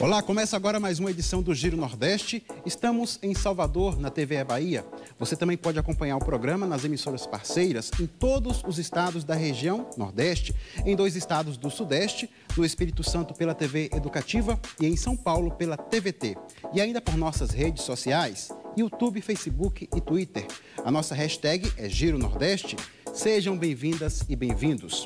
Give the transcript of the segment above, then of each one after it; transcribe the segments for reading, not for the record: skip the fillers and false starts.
Olá, começa agora mais uma edição do Giro Nordeste. Estamos em Salvador, na TV Bahia. Você também pode acompanhar o programa nas emissoras parceiras em todos os estados da região Nordeste, em 2 estados do Sudeste, no Espírito Santo pela TV Educativa e em São Paulo pela TVT. E ainda por nossas redes sociais, YouTube, Facebook e Twitter. A nossa hashtag é Giro Nordeste. Sejam bem-vindas e bem-vindos.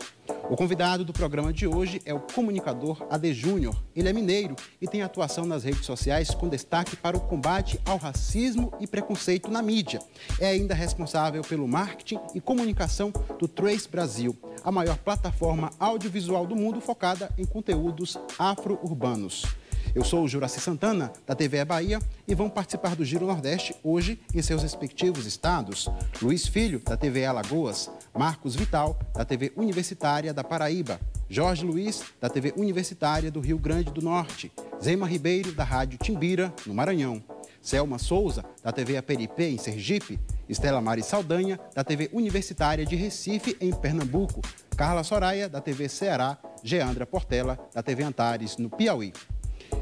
O convidado do programa de hoje é o comunicador Ade Júnior. Ele é mineiro e tem atuação nas redes sociais com destaque para o combate ao racismo e preconceito na mídia. É ainda responsável pelo marketing e comunicação do Trace Brasil, a maior plataforma audiovisual do mundo focada em conteúdos afro-urbanos. Eu sou o Juraci Santana, da TV Bahia, e vão participar do Giro Nordeste hoje em seus respectivos estados. Luiz Filho, da TV Alagoas, Marcos Vital, da TV Universitária da Paraíba, Jorge Luiz, da TV Universitária do Rio Grande do Norte, Zema Ribeiro, da Rádio Timbira, no Maranhão, Selma Souza, da TV Aperipê, em Sergipe, Estela Mari Saldanha, da TV Universitária de Recife, em Pernambuco, Carla Soraya, da TV Ceará, Geandra Portela, da TV Antares, no Piauí.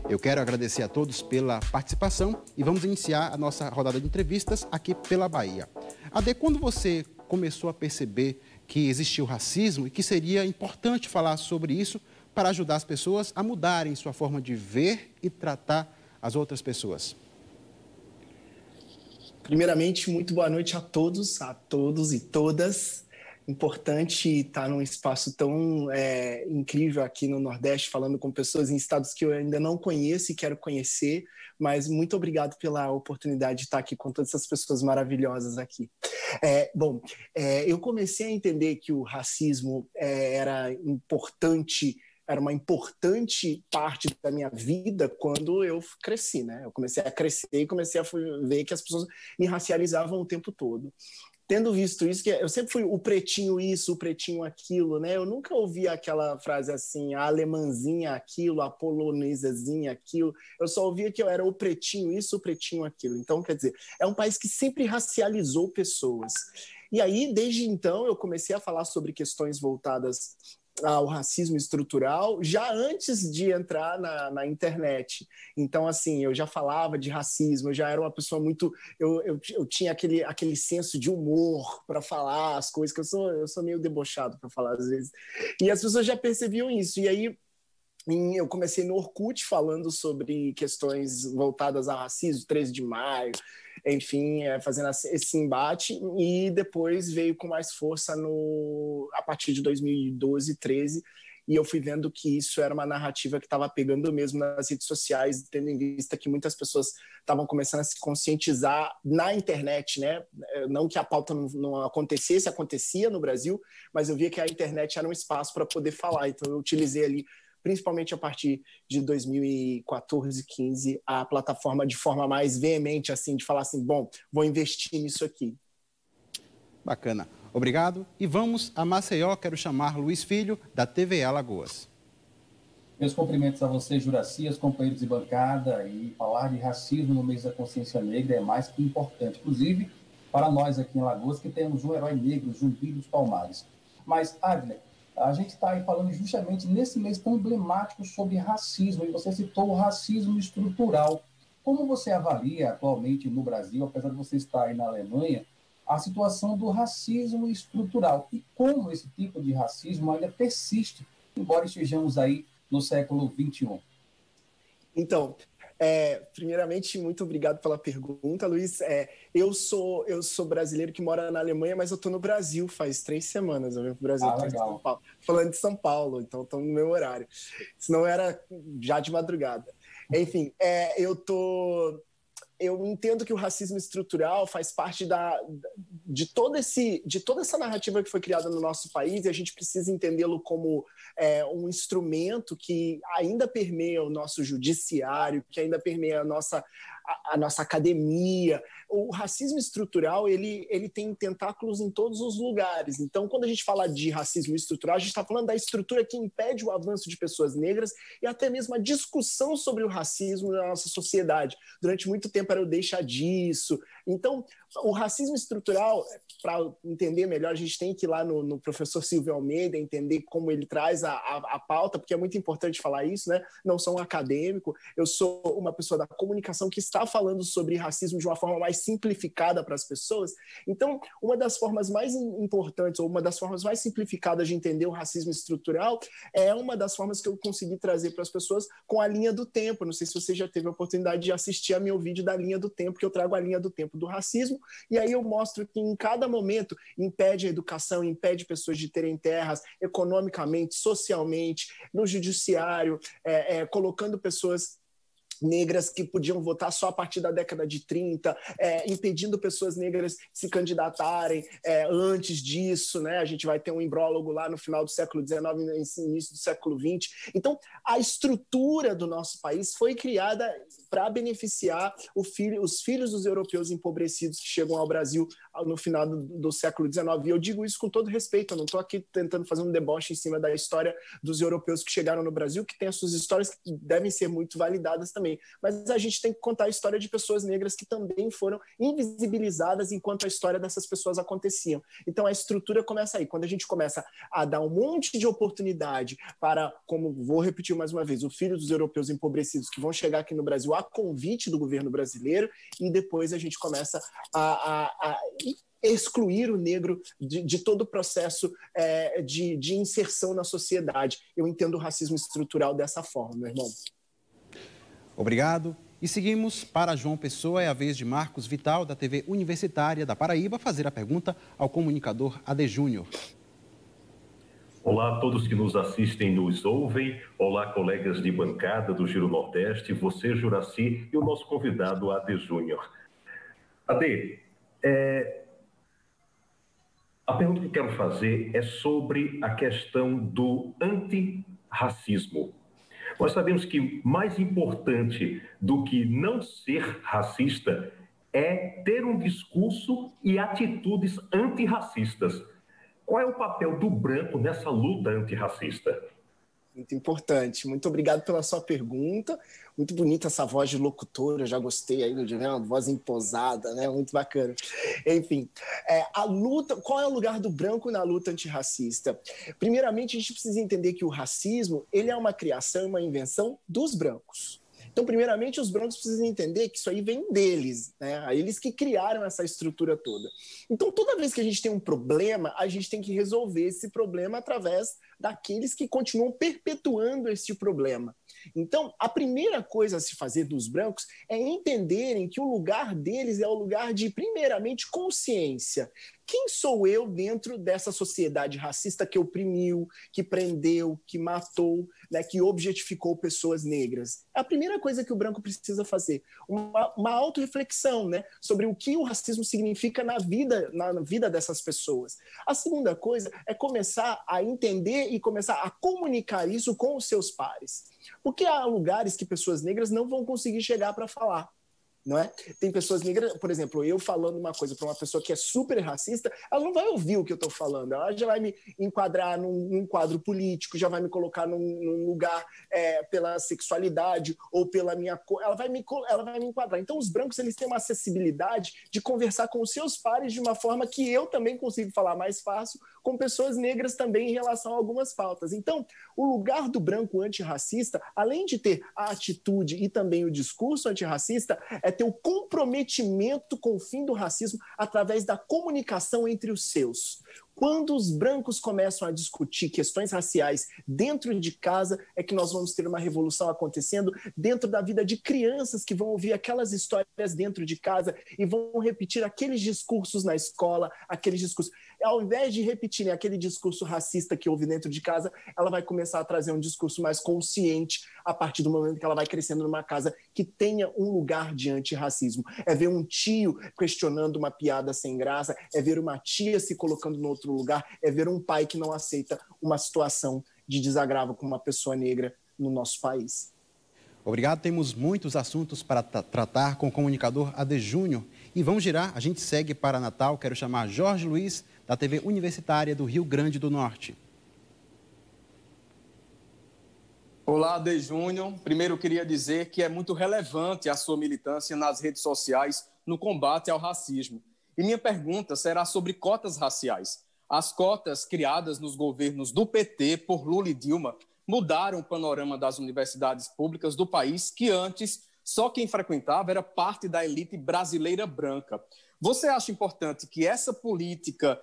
Eu quero agradecer a todos pela participação e vamos iniciar a nossa rodada de entrevistas aqui pela Bahia. Ade, quando você começou a perceber que existia o racismo e que seria importante falar sobre isso para ajudar as pessoas a mudarem sua forma de ver e tratar as outras pessoas? Primeiramente, muito boa noite a todos e todas. Importante estar num espaço tão incrível aqui no Nordeste, falando com pessoas em estados que eu ainda não conheço e quero conhecer, mas muito obrigado pela oportunidade de estar aqui com todas essas pessoas maravilhosas aqui. Eu comecei a entender que o racismo era uma importante parte da minha vida quando eu cresci, né? Eu comecei a crescer e comecei a ver que as pessoas me racializavam o tempo todo. Tendo visto isso, que eu sempre fui o pretinho isso, o pretinho aquilo, né? Eu nunca ouvi aquela frase assim, a alemãzinha aquilo, a polonesazinha aquilo. Eu só ouvia que eu era o pretinho isso, o pretinho aquilo. Então, quer dizer, é um país que sempre racializou pessoas. E aí, desde então, eu comecei a falar sobre questões voltadas ao racismo estrutural já antes de entrar na internet. Então, assim, eu já falava de racismo, eu já era uma pessoa muito... Eu tinha aquele senso de humor para falar as coisas, que eu sou meio debochado para falar às vezes. E as pessoas já percebiam isso. E aí, eu comecei no Orkut falando sobre questões voltadas ao racismo, 13 de maio, enfim, fazendo esse embate, e depois veio com mais força a partir de 2012, 13, e eu fui vendo que isso era uma narrativa que estava pegando mesmo nas redes sociais, tendo em vista que muitas pessoas estavam começando a se conscientizar na internet, né? Não que a pauta não acontecesse, acontecia no Brasil, mas eu via que a internet era um espaço para poder falar, então eu utilizei ali, principalmente a partir de 2014, 15, a plataforma de forma mais veemente, assim, de falar assim, bom, vou investir nisso aqui. Bacana. Obrigado. E vamos a Maceió. Quero chamar Luiz Filho, da TV Alagoas. Meus cumprimentos a você, Juraci, aos companheiros de bancada, e falar de racismo no mês da consciência negra é mais que importante, inclusive para nós aqui em Alagoas, que temos um herói negro, Zumbi dos Palmares. Mas, Adler, a gente está aí falando justamente nesse mês tão emblemático sobre racismo, e você citou o racismo estrutural. Como você avalia atualmente no Brasil, apesar de você estar aí na Alemanha, a situação do racismo estrutural e como esse tipo de racismo ainda persiste, embora estejamos aí no século XXI? Então, primeiramente, muito obrigado pela pergunta, Luiz. Eu sou brasileiro que mora na Alemanha, mas eu estou no Brasil faz 3 semanas. Eu vim para o Brasil, estou em São Paulo, falando de São Paulo, então estou no meu horário. Senão era já de madrugada. Enfim, eu entendo que o racismo estrutural faz parte de toda essa narrativa que foi criada no nosso país, e a gente precisa entendê-lo como um instrumento que ainda permeia o nosso judiciário, que ainda permeia a nossa academia. O racismo estrutural, ele tem tentáculos em todos os lugares. Então, quando a gente fala de racismo estrutural, a gente está falando da estrutura que impede o avanço de pessoas negras e até mesmo a discussão sobre o racismo na nossa sociedade. Durante muito tempo era o deixa disso. Então, o racismo estrutural, para entender melhor, a gente tem que ir lá no professor Silvio Almeida, entender como ele traz a pauta, porque é muito importante falar isso, né? Não sou um acadêmico, eu sou uma pessoa da comunicação que está falando sobre racismo de uma forma mais simplificada para as pessoas. Então, uma das formas mais importantes, ou uma das formas mais simplificadas de entender o racismo estrutural, é uma das formas que eu consegui trazer para as pessoas com a linha do tempo. Não sei se você já teve a oportunidade de assistir a meu vídeo da linha do tempo, que eu trago a linha do tempo do racismo, e aí eu mostro que em cada momento impede a educação, impede pessoas de terem terras economicamente, socialmente, no judiciário, colocando pessoas negras que podiam votar só a partir da década de 30, impedindo pessoas negras de se candidatarem antes disso, né? A gente vai ter um imbrólogo lá no final do século XIX, no início do século XX. Então, a estrutura do nosso país foi criada para beneficiar os filhos dos europeus empobrecidos que chegam ao Brasil no final do século XIX. E eu digo isso com todo respeito, eu não estou aqui tentando fazer um deboche em cima da história dos europeus que chegaram no Brasil, que tem as suas histórias que devem ser muito validadas também. Mas a gente tem que contar a história de pessoas negras que também foram invisibilizadas enquanto a história dessas pessoas aconteciam. Então a estrutura começa aí. Quando a gente começa a dar um monte de oportunidade para, como vou repetir mais uma vez, o filho dos europeus empobrecidos que vão chegar aqui no Brasil a convite do governo brasileiro, e depois a gente começa a excluir o negro de todo o processo de inserção na sociedade. Eu entendo o racismo estrutural dessa forma, meu irmão. Obrigado. E seguimos para João Pessoa. É a vez de Marcos Vital, da TV Universitária da Paraíba, fazer a pergunta ao comunicador Ade Júnior. Olá a todos que nos assistem e nos ouvem. Olá, colegas de bancada do Giro Nordeste, você, Juraci, e o nosso convidado, Ade Júnior. Ade, a pergunta que quero fazer é sobre a questão do antirracismo. Nós sabemos que mais importante do que não ser racista é ter um discurso e atitudes antirracistas. Qual é o papel do branco nessa luta antirracista? Muito importante. Muito obrigado pela sua pergunta. Muito bonita essa voz de locutora, já gostei aí, de uma voz emposada, né? Muito bacana. Enfim, a luta, qual é o lugar do branco na luta antirracista? Primeiramente, a gente precisa entender que o racismo, ele é uma criação, uma invenção dos brancos. Então, primeiramente, os brancos precisam entender que isso aí vem deles, né? Eles que criaram essa estrutura toda. Então, toda vez que a gente tem um problema, a gente tem que resolver esse problema através daqueles que continuam perpetuando esse problema. Então, a primeira coisa a se fazer dos brancos é entenderem que o lugar deles é o lugar de, primeiramente, consciência. Quem sou eu dentro dessa sociedade racista que oprimiu, que prendeu, que matou, né, que objetificou pessoas negras? É a primeira coisa que o branco precisa fazer. Uma autorreflexão, né, sobre o que o racismo significa na vida dessas pessoas. A segunda coisa é começar a entender e começar a comunicar isso com os seus pares. Porque há lugares que pessoas negras não vão conseguir chegar para falar. Não é? Tem pessoas negras, por exemplo, eu falando uma coisa para uma pessoa que é super racista, ela não vai ouvir o que eu estou falando, ela já vai me enquadrar num quadro político, já vai me colocar num lugar pela sexualidade ou pela minha cor, ela vai me enquadrar. Então os brancos, eles têm uma acessibilidade de conversar com os seus pares de uma forma que eu também consigo falar mais fácil com pessoas negras também em relação a algumas pautas. Então, o lugar do branco antirracista, além de ter a atitude e também o discurso antirracista, é ter o comprometimento com o fim do racismo através da comunicação entre os seus. Quando os brancos começam a discutir questões raciais dentro de casa, é que nós vamos ter uma revolução acontecendo dentro da vida de crianças que vão ouvir aquelas histórias dentro de casa e vão repetir aqueles discursos na escola, aqueles discursos. Ao invés de repetirem aquele discurso racista que houve dentro de casa, ela vai começar a trazer um discurso mais consciente a partir do momento que ela vai crescendo numa casa que tenha um lugar de antirracismo. É ver um tio questionando uma piada sem graça, é ver uma tia se colocando no outro lugar, é ver um pai que não aceita uma situação de desagravo com uma pessoa negra no nosso país. Obrigado, temos muitos assuntos para tratar com o comunicador Ade Júnior. E vamos girar, a gente segue para Natal. Quero chamar Jorge Luiz, da TV Universitária do Rio Grande do Norte. Olá, Ade Júnior. Primeiro, eu queria dizer que é muito relevante a sua militância nas redes sociais no combate ao racismo. E minha pergunta será sobre cotas raciais. As cotas criadas nos governos do PT por Lula e Dilma mudaram o panorama das universidades públicas do país, que antes só quem frequentava era parte da elite brasileira branca. Você acha importante que essa política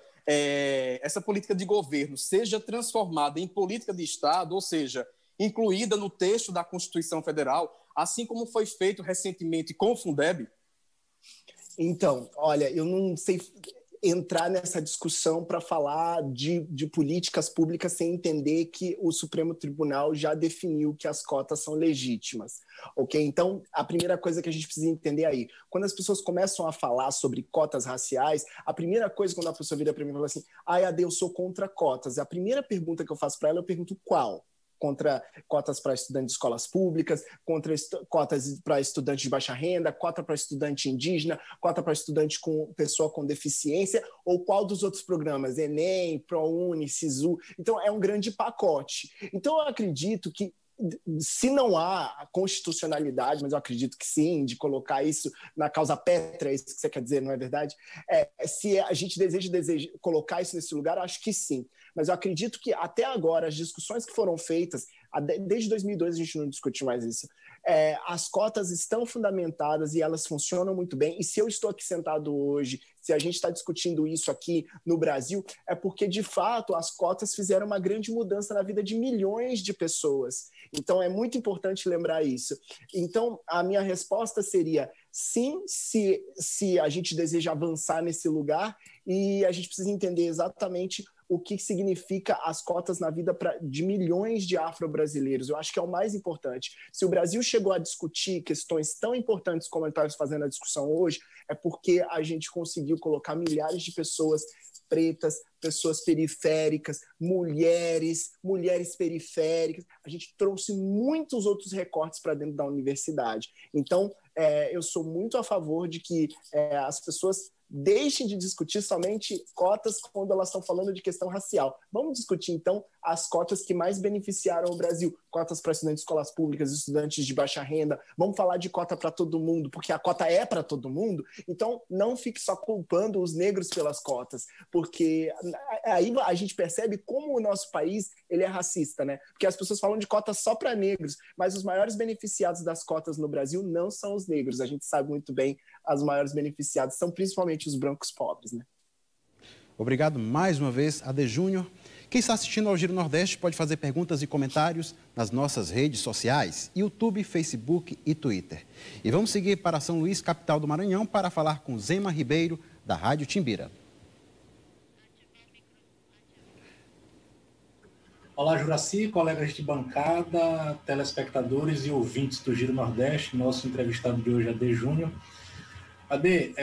de governo seja transformada em política de Estado, ou seja, incluída no texto da Constituição Federal, assim como foi feito recentemente com o Fundeb? Então, olha, eu não sei entrar nessa discussão para falar de políticas públicas sem entender que o Supremo Tribunal já definiu que as cotas são legítimas, ok? Então, a primeira coisa que a gente precisa entender aí, quando as pessoas começam a falar sobre cotas raciais, a primeira coisa quando a pessoa vira para mim e fala assim, Ade, eu sou contra cotas. A primeira pergunta que eu faço para ela, eu pergunto qual? Contra cotas para estudantes de escolas públicas, contra cotas para estudante de baixa renda, cota para estudante indígena, cota para estudante com pessoa com deficiência, ou qual dos outros programas? Enem, ProUni, Sisu. Então, é um grande pacote. Então, eu acredito que se não há constitucionalidade, mas eu acredito que sim, de colocar isso na causa pétrea, é isso que você quer dizer, não é verdade? Se a gente deseja colocar isso nesse lugar, eu acho que sim. Mas eu acredito que até agora, as discussões que foram feitas, desde 2002 a gente não discute mais isso, as cotas estão fundamentadas e elas funcionam muito bem. E se eu estou aqui sentado hoje, se a gente está discutindo isso aqui no Brasil, é porque, de fato, as cotas fizeram uma grande mudança na vida de milhões de pessoas. Então, é muito importante lembrar isso. Então, a minha resposta seria sim, se a gente deseja avançar nesse lugar, e a gente precisa entender exatamente o que significa as cotas na vida de milhões de afro-brasileiros. Eu acho que é o mais importante. Se o Brasil chegou a discutir questões tão importantes como ele está fazendo a discussão hoje, é porque a gente conseguiu colocar milhares de pessoas pretas, pessoas periféricas, mulheres periféricas. A gente trouxe muitos outros recortes para dentro da universidade. Então, eu sou muito a favor de que as pessoas deixem de discutir somente cotas quando elas estão falando de questão racial. Vamos discutir, então, as cotas que mais beneficiaram o Brasil. Cotas para estudantes de escolas públicas, estudantes de baixa renda. Vamos falar de cota para todo mundo, porque a cota é para todo mundo. Então, não fique só culpando os negros pelas cotas, porque aí a gente percebe como o nosso país ele é racista, né? Porque as pessoas falam de cotas só para negros, mas os maiores beneficiados das cotas no Brasil não são os negros. A gente sabe muito bem, os maiores beneficiados são principalmente os brancos pobres, né? Obrigado mais uma vez, Ade Júnior. Quem está assistindo ao Giro Nordeste pode fazer perguntas e comentários nas nossas redes sociais, YouTube, Facebook e Twitter. E vamos seguir para São Luís, capital do Maranhão, para falar com Zema Ribeiro, da Rádio Timbira. Olá, Juraci, colegas de bancada, telespectadores e ouvintes do Giro Nordeste. Nosso entrevistado de hoje é Ade Júnior. Ade,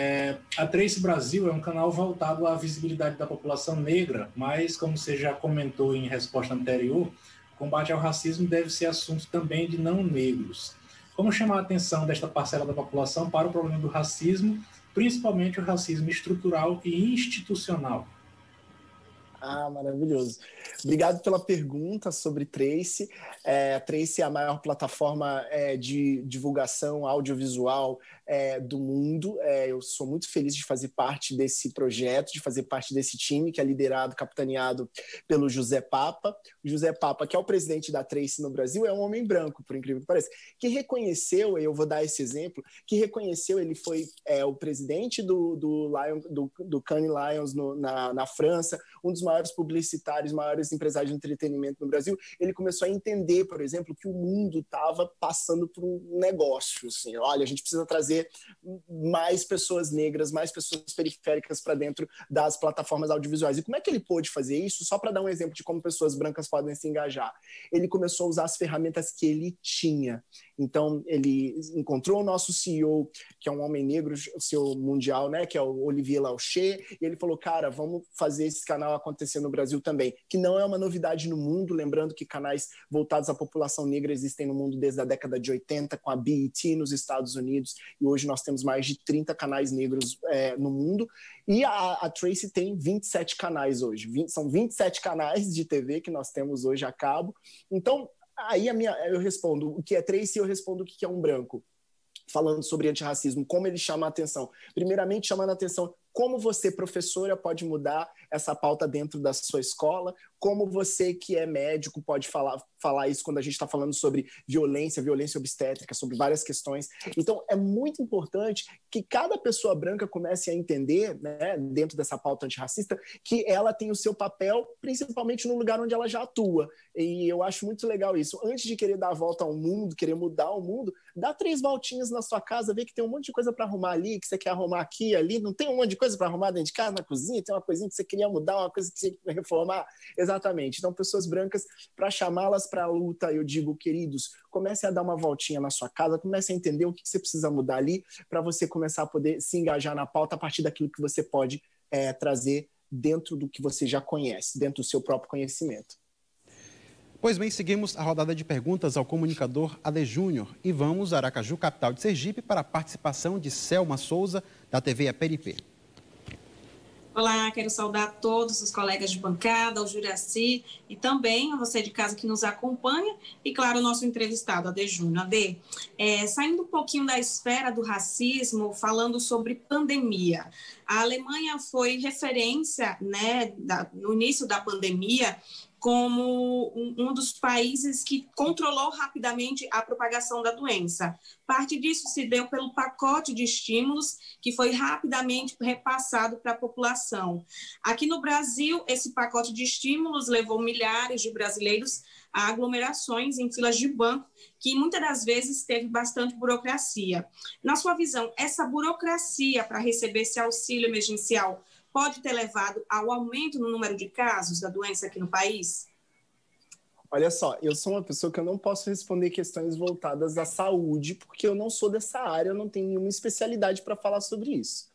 a Trace Brasil é um canal voltado à visibilidade da população negra, mas, como você já comentou em resposta anterior, o combate ao racismo deve ser assunto também de não negros. Como chamar a atenção desta parcela da população para o problema do racismo, principalmente o racismo estrutural e institucional? Ah, maravilhoso. Obrigado pela pergunta sobre Trace. A Trace é a maior plataforma de divulgação audiovisual do mundo. Eu sou muito feliz de fazer parte desse projeto, de fazer parte desse time que é liderado, capitaneado pelo José Papa. O José Papa, que é o presidente da Trace no Brasil, é um homem branco, por incrível que pareça, que reconheceu, eu vou dar esse exemplo, que reconheceu, ele foi o presidente do Cannes Lions na França, um dos maiores publicitários, maiores empresários de entretenimento no Brasil. Ele começou a entender, por exemplo, que o mundo estava passando por um negócio. Assim, olha, a gente precisa trazer mais pessoas negras, mais pessoas periféricas para dentro das plataformas audiovisuais. E como é que ele pôde fazer isso? Só para dar um exemplo de como pessoas brancas podem se engajar. Ele começou a usar as ferramentas que ele tinha. Então, ele encontrou o nosso CEO, que é um homem negro, o CEO mundial, né, que é o Olivier Laucher, e ele falou, cara, vamos fazer esse canal acontecer no Brasil também, que não é uma novidade no mundo, lembrando que canais voltados à população negra existem no mundo desde a década de 80, com a BET nos Estados Unidos, e hoje nós temos mais de 30 canais negros no mundo, e a Trace tem 27 canais hoje, são 27 canais de TV que nós temos hoje a cabo. Então, aí eu respondo o que é Trace e eu respondo o que é um branco. Falando sobre antirracismo, como ele chama a atenção. Primeiramente, chamando a atenção como você, professora, pode mudar essa pauta dentro da sua escola, como você que é médico pode falar isso quando a gente está falando sobre violência obstétrica, sobre várias questões. Então, é muito importante que cada pessoa branca comece a entender, né, dentro dessa pauta antirracista, que ela tem o seu papel, principalmente no lugar onde ela já atua. E eu acho muito legal isso. Antes de querer dar a volta ao mundo, querer mudar o mundo, dá 3 voltinhas na sua casa, vê que tem um monte de coisa para arrumar ali, que você quer arrumar aqui, ali. Não tem um monte de coisa para arrumar dentro de casa, na cozinha? Tem uma coisinha que você queria mudar, uma coisa que você queria reformar? Exatamente. Então, pessoas brancas, para chamá-las para a luta, eu digo, queridos, comece a dar uma voltinha na sua casa, comece a entender o que você precisa mudar ali, para você começar a poder se engajar na pauta a partir daquilo que você pode trazer dentro do que você já conhece, dentro do seu próprio conhecimento. Pois bem, seguimos a rodada de perguntas ao comunicador Ade Júnior e vamos a Aracaju, capital de Sergipe, para a participação de Selma Souza, da TV APRP. Olá, quero saudar todos os colegas de bancada, ao Juraci e também a você de casa que nos acompanha e, claro, o nosso entrevistado, Ade Júnior. Ade, saindo um pouquinho da esfera do racismo, falando sobre pandemia. A Alemanha foi referência, né, no início da pandemia, como um dos países que controlou rapidamente a propagação da doença. Parte disso se deu pelo pacote de estímulos que foi rapidamente repassado para a população. Aqui no Brasil, esse pacote de estímulos levou milhares de brasileiros a aglomerações em filas de banco, que muitas das vezes teve bastante burocracia. Na sua visão, essa burocracia para receber esse auxílio emergencial pode ter levado ao aumento no número de casos da doença aqui no país? Olha só, eu sou uma pessoa que eu não posso responder questões voltadas à saúde, porque eu não sou dessa área, eu não tenho nenhuma especialidade para falar sobre isso.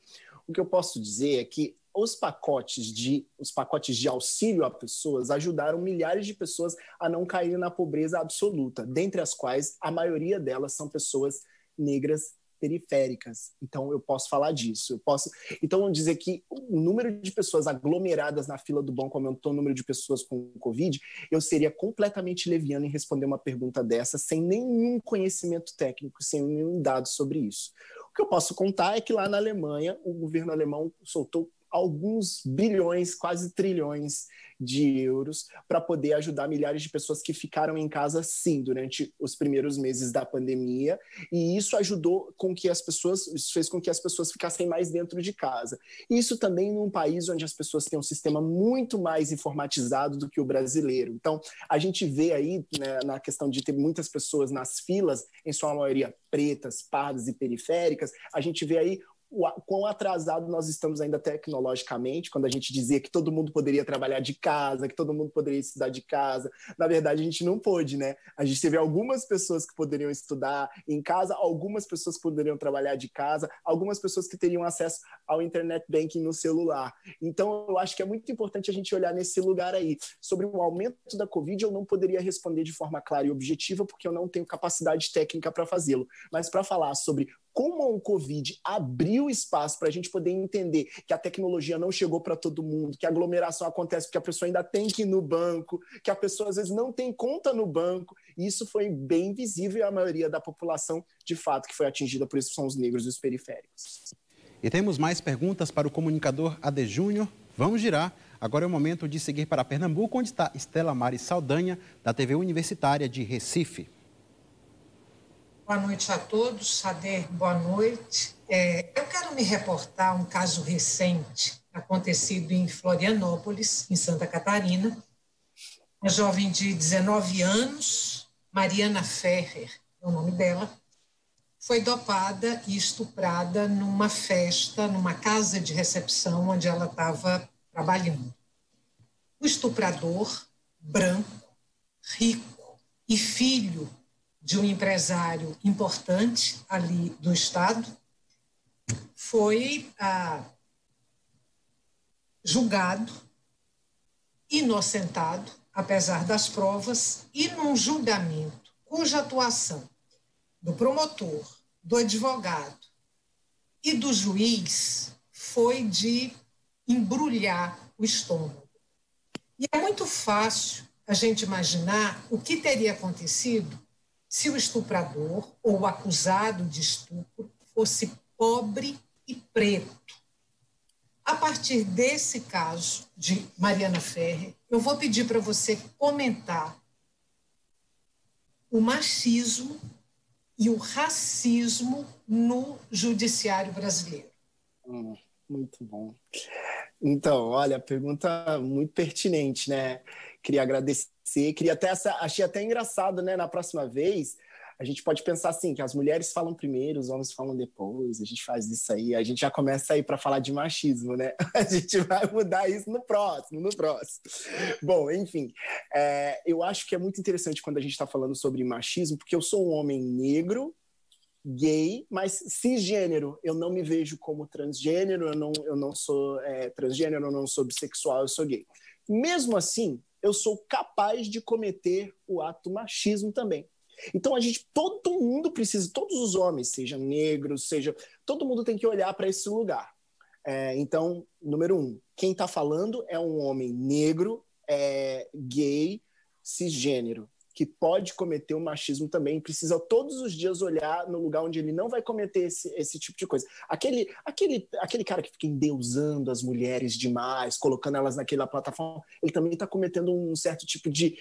O que eu posso dizer é que os pacotes de auxílio a pessoas ajudaram milhares de pessoas a não caírem na pobreza absoluta, dentre as quais a maioria delas são pessoas negras periféricas. Então, eu posso falar disso. Então, vamos dizer que o número de pessoas aglomeradas na fila do banco aumentou o número de pessoas com Covid, eu seria completamente leviano em responder uma pergunta dessa sem nenhum conhecimento técnico, sem nenhum dado sobre isso. O que eu posso contar é que lá na Alemanha, o governo alemão soltou alguns bilhões, quase trilhões de euros para poder ajudar milhares de pessoas que ficaram em casa, sim, durante os primeiros meses da pandemia, e isso ajudou com que isso fez com que as pessoas ficassem mais dentro de casa. Isso também num país onde as pessoas têm um sistema muito mais informatizado do que o brasileiro. Então, a gente vê aí, né, na questão de ter muitas pessoas nas filas, em sua maioria pretas, pardas e periféricas, a gente vê aí o quão atrasado nós estamos ainda tecnologicamente, quando a gente dizia que todo mundo poderia trabalhar de casa, que todo mundo poderia estudar de casa. Na verdade, a gente não pôde, né? A gente teve algumas pessoas que poderiam estudar em casa, algumas pessoas que poderiam trabalhar de casa, algumas pessoas que teriam acesso ao internet banking no celular. Então, eu acho que é muito importante a gente olhar nesse lugar aí. Sobre o aumento da Covid, eu não poderia responder de forma clara e objetiva, porque eu não tenho capacidade técnica para fazê-lo. Mas para falar sobre como o Covid abriu espaço para a gente poder entender que a tecnologia não chegou para todo mundo, que a aglomeração acontece porque a pessoa ainda tem que ir no banco, que a pessoa às vezes não tem conta no banco, e isso foi bem visível e a maioria da população, de fato, que foi atingida por isso são os negros e os periféricos. E temos mais perguntas para o comunicador Ade Júnior. Vamos girar. Agora é o momento de seguir para Pernambuco, onde está Estela Mari Saldanha, da TV Universitária de Recife. Boa noite a todos. Ade, boa noite. Eu quero me reportar um caso recente acontecido em Florianópolis, em Santa Catarina. Uma jovem de 19 anos, Mariana Ferrer, é o nome dela, foi dopada e estuprada numa festa, numa casa de recepção onde ela estava trabalhando. O estuprador, branco, rico e filho de um empresário importante ali do estado, foi julgado, inocentado, apesar das provas, e num julgamento cuja atuação do promotor, do advogado e do juiz foi de embrulhar o estômago. E é muito fácil a gente imaginar o que teria acontecido se o estuprador ou o acusado de estupro fosse pobre e preto. A partir desse caso de Mariana Ferrer, eu vou pedir para você comentar o machismo e o racismo no judiciário brasileiro. Muito bom. Então, olha, pergunta muito pertinente, né? Queria agradecer, achei até engraçado, né? Na próxima vez, a gente pode pensar assim, que as mulheres falam primeiro, os homens falam depois, a gente faz isso aí, a gente já começa aí para falar de machismo, né? A gente vai mudar isso no próximo. Bom, enfim, eu acho que é muito interessante quando a gente está falando sobre machismo, porque eu sou um homem negro, gay, mas cisgênero. Eu não me vejo como transgênero, eu não sou transgênero, eu não sou bissexual, eu sou gay. Mesmo assim, eu sou capaz de cometer o ato machismo também. Então, todo mundo precisa, todos os homens, sejam negros, todo mundo tem que olhar para esse lugar. Então, número 1, quem está falando é um homem negro, gay, cisgênero, que pode cometer o machismo também, precisa todos os dias olhar no lugar onde ele não vai cometer esse tipo de coisa. Aquele cara que fica endeusando as mulheres demais, colocando elas naquela plataforma, ele também está cometendo um certo tipo de...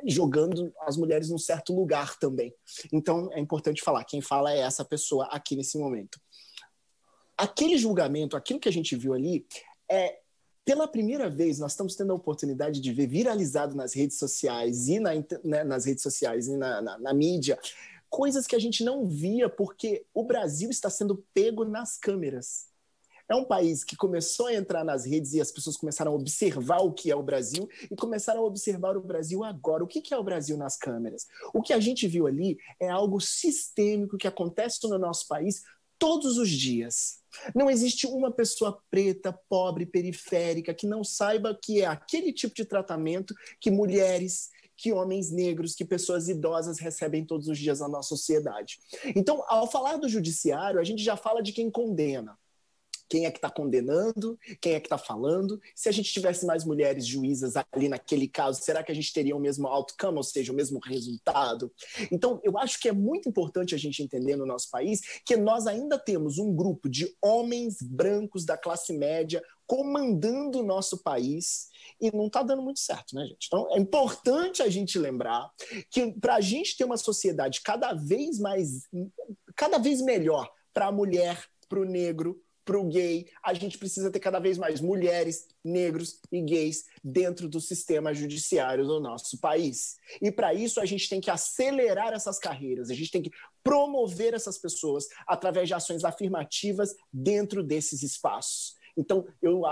jogando as mulheres num certo lugar também. Então, é importante falar, quem fala é essa pessoa aqui nesse momento. Aquele julgamento, aquilo que a gente viu ali, pela primeira vez, nós estamos tendo a oportunidade de ver viralizado nas redes sociais e na mídia coisas que a gente não via porque o Brasil está sendo pego nas câmeras. É um país que começou a entrar nas redes e as pessoas começaram a observar o que é o Brasil e começaram a observar o Brasil agora. O que é o Brasil nas câmeras? O que a gente viu ali é algo sistêmico que acontece no nosso país todos os dias. Não existe uma pessoa preta, pobre, periférica, que não saiba que é aquele tipo de tratamento que mulheres, que homens negros, que pessoas idosas recebem todos os dias na nossa sociedade. Então, ao falar do judiciário, a gente já fala de quem condena. Quem é que está condenando? Quem é que está falando? Se a gente tivesse mais mulheres juízas ali naquele caso, será que a gente teria o mesmo outcome, ou seja, o mesmo resultado? Então, eu acho que é muito importante a gente entender no nosso país que nós ainda temos um grupo de homens brancos da classe média comandando o nosso país e não está dando muito certo, né, gente? Então, é importante a gente lembrar que para a gente ter uma sociedade cada vez melhor para a mulher, para o negro, para o gay, a gente precisa ter cada vez mais mulheres, negros e gays dentro do sistema judiciário do nosso país. E para isso a gente tem que acelerar essas carreiras, a gente tem que promover essas pessoas através de ações afirmativas dentro desses espaços. Então, eu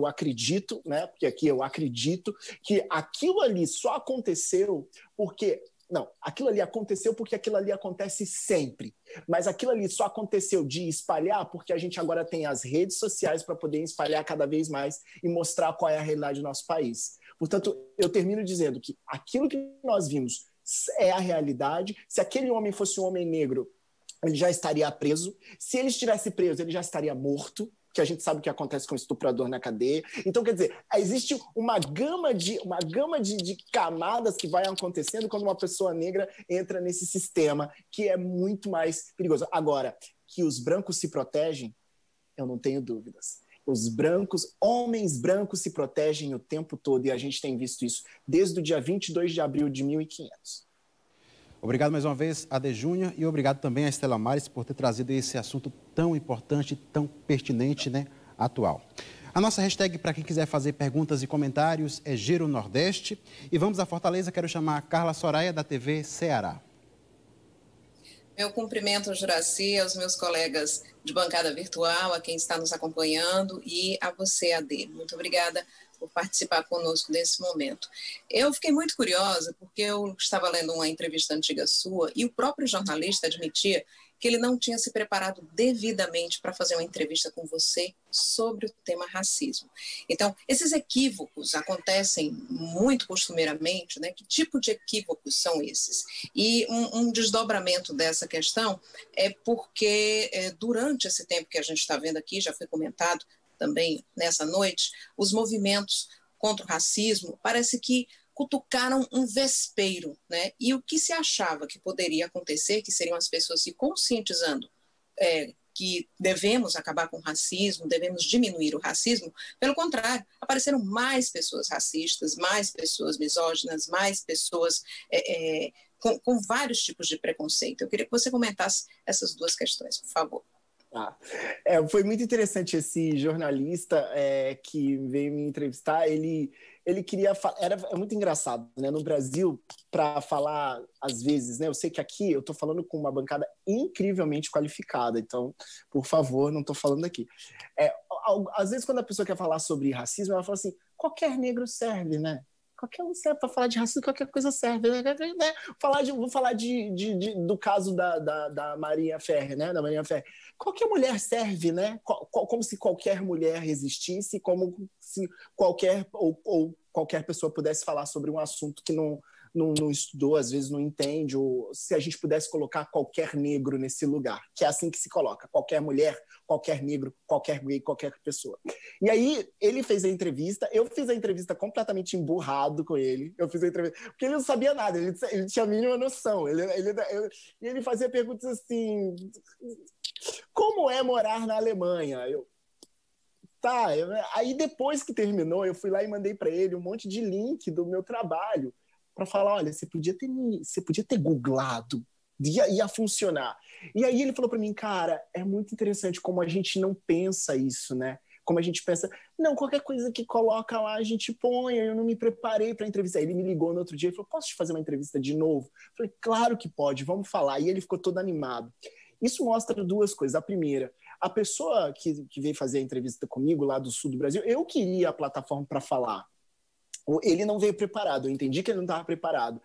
acredito, né, porque aqui eu acredito que aquilo ali só aconteceu porque... Não, aquilo ali aconteceu porque aquilo ali acontece sempre. Mas aquilo ali só aconteceu de espalhar porque a gente agora tem as redes sociais para poder espalhar cada vez mais e mostrar qual é a realidade do nosso país. Portanto, eu termino dizendo que aquilo que nós vimos é a realidade. Se aquele homem fosse um homem negro, ele já estaria preso. Se ele estivesse preso, ele já estaria morto, que a gente sabe o que acontece com o estuprador na cadeia. Então, quer dizer, existe uma gama de camadas que vai acontecendo quando uma pessoa negra entra nesse sistema, que é muito mais perigoso. Agora, que os brancos se protegem, eu não tenho dúvidas. Homens brancos se protegem o tempo todo, e a gente tem visto isso desde o dia 22 de abril de 1500. Obrigado mais uma vez, Ade Júnior, e obrigado também a Estela Maris por ter trazido esse assunto tão importante, tão pertinente, né, atual. A nossa hashtag para quem quiser fazer perguntas e comentários é Giro Nordeste. E vamos a Fortaleza, quero chamar a Carla Soraya, da TV Ceará. Meu cumprimento ao Juraci, aos meus colegas de bancada virtual, a quem está nos acompanhando e a você, Ade. Muito obrigada por participar conosco nesse momento. Eu fiquei muito curiosa porque eu estava lendo uma entrevista antiga sua e o próprio jornalista admitia que ele não tinha se preparado devidamente para fazer uma entrevista com você sobre o tema racismo. Então, esses equívocos acontecem muito costumeiramente, né? Que tipo de equívocos são esses? E um desdobramento dessa questão é porque durante esse tempo que a gente está vendo aqui, já foi comentado também nessa noite, os movimentos contra o racismo parece que cutucaram um vespeiro, né? E o que se achava que poderia acontecer, que seriam as pessoas se conscientizando que devemos acabar com o racismo, devemos diminuir o racismo. Pelo contrário, apareceram mais pessoas racistas, mais pessoas misóginas, mais pessoas com vários tipos de preconceito. Eu queria que você comentasse essas duas questões, por favor. Foi muito interessante esse jornalista que veio me entrevistar. Ele queria é muito engraçado, né? No Brasil, para falar às vezes, né? Eu sei que aqui eu estou falando com uma bancada incrivelmente qualificada, então, por favor, não estou falando aqui. Às vezes, quando a pessoa quer falar sobre racismo, ela fala assim: qualquer negro serve, né? Qualquer um serve para falar de racismo, qualquer coisa serve, né? Vou falar do caso da Maria Ferrer, né? Da Maria Ferrer. Qualquer mulher serve, né? Como se qualquer mulher existisse, como se qualquer pessoa pudesse falar sobre um assunto que não estudou, às vezes não entende, ou se a gente pudesse colocar qualquer negro nesse lugar, que é assim que se coloca: qualquer mulher, qualquer negro, qualquer gay, qualquer pessoa. E aí ele fez a entrevista, eu fiz a entrevista completamente emburrado com ele, porque ele não sabia nada, ele tinha a mínima noção, ele fazia perguntas assim: como é morar na Alemanha? Aí depois que terminou, eu fui lá e mandei para ele um monte de link do meu trabalho, para falar: olha, você podia ter googlado, ia funcionar. E aí ele falou para mim: cara, é muito interessante como a gente não pensa isso, né? Como a gente pensa, não, qualquer coisa que coloca lá a gente põe, eu não me preparei para entrevistar. Ele me ligou no outro dia e falou: posso te fazer uma entrevista de novo? Eu falei: claro que pode, vamos falar. E ele ficou todo animado. Isso mostra duas coisas. A primeira, a pessoa que veio fazer a entrevista comigo lá do sul do Brasil, eu queria a plataforma para falar. Ele não veio preparado, eu entendi que ele não estava preparado.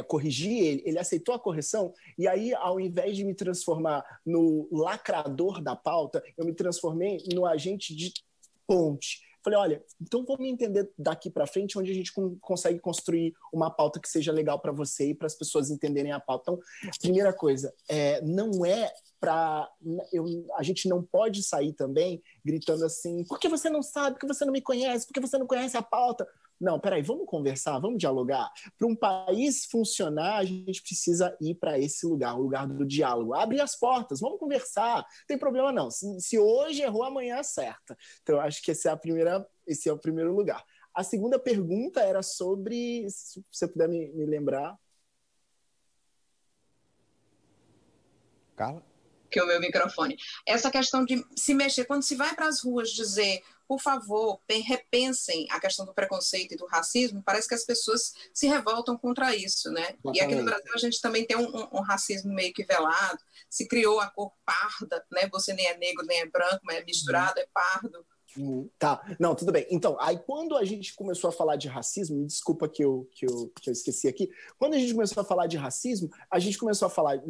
Corrigi ele aceitou a correção, e aí, ao invés de me transformar no lacrador da pauta, eu me transformei no agente de ponte. Falei: olha, então vamos entender daqui para frente onde a gente consegue construir uma pauta que seja legal para você e para as pessoas entenderem a pauta. Então, primeira coisa, não é para... A gente não pode sair também gritando assim: por que você não sabe, por que você não me conhece, por que você não conhece a pauta? Não, peraí, vamos conversar, vamos dialogar. Para um país funcionar, a gente precisa ir para esse lugar, o lugar do diálogo. Abre as portas, vamos conversar. Não tem problema não. Se hoje errou, amanhã acerta. Então, eu acho que esse é o primeiro lugar. A segunda pergunta era sobre, se você puder me lembrar. Carla? Que é o meu microfone. Essa questão de se mexer, quando se vai para as ruas dizer: por favor, repensem a questão do preconceito e do racismo, parece que as pessoas se revoltam contra isso, né? E aqui no Brasil a gente também tem um racismo meio que velado, se criou a cor parda, né? Você nem é negro, nem é branco, mas é misturado, é pardo. Tá, não, tudo bem. Então, aí quando a gente começou a falar de racismo, me desculpa que eu esqueci aqui, quando a gente começou a falar de racismo, a gente começou a falar,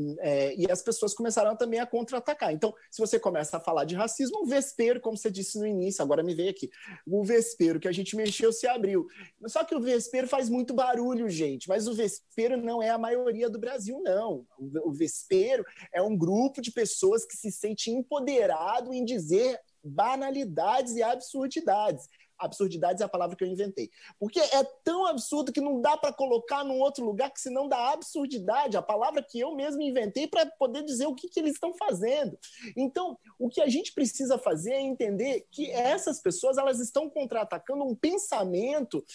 e as pessoas começaram também a contra-atacar. Então, se você começa a falar de racismo, o vespeiro, como você disse no início, agora me veio aqui, o vespeiro que a gente mexeu se abriu. Só que o vespeiro faz muito barulho, gente, mas o vespeiro não é a maioria do Brasil, não. O vespeiro é um grupo de pessoas que se sente empoderado em dizer banalidades e absurdidades. Absurdidades é a palavra que eu inventei. Porque é tão absurdo que não dá para colocar num outro lugar, que senão dá absurdidade, a palavra que eu mesmo inventei para poder dizer o que eles estão fazendo. Então, o que a gente precisa fazer é entender que essas pessoas, elas estão contra-atacando um pensamento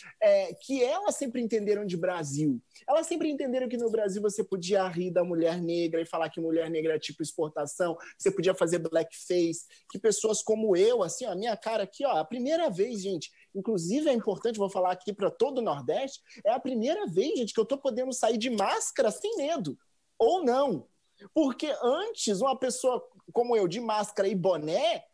que elas sempre entenderam de Brasil. Elas sempre entenderam que no Brasil você podia rir da mulher negra e falar que mulher negra é tipo exportação, você podia fazer blackface, que pessoas como eu, assim, ó, a minha cara aqui, ó, a primeira vez, gente, inclusive é importante, vou falar aqui para todo o Nordeste, é a primeira vez, gente, que eu estou podendo sair de máscara sem medo, ou não, porque antes uma pessoa como eu, de máscara e boné,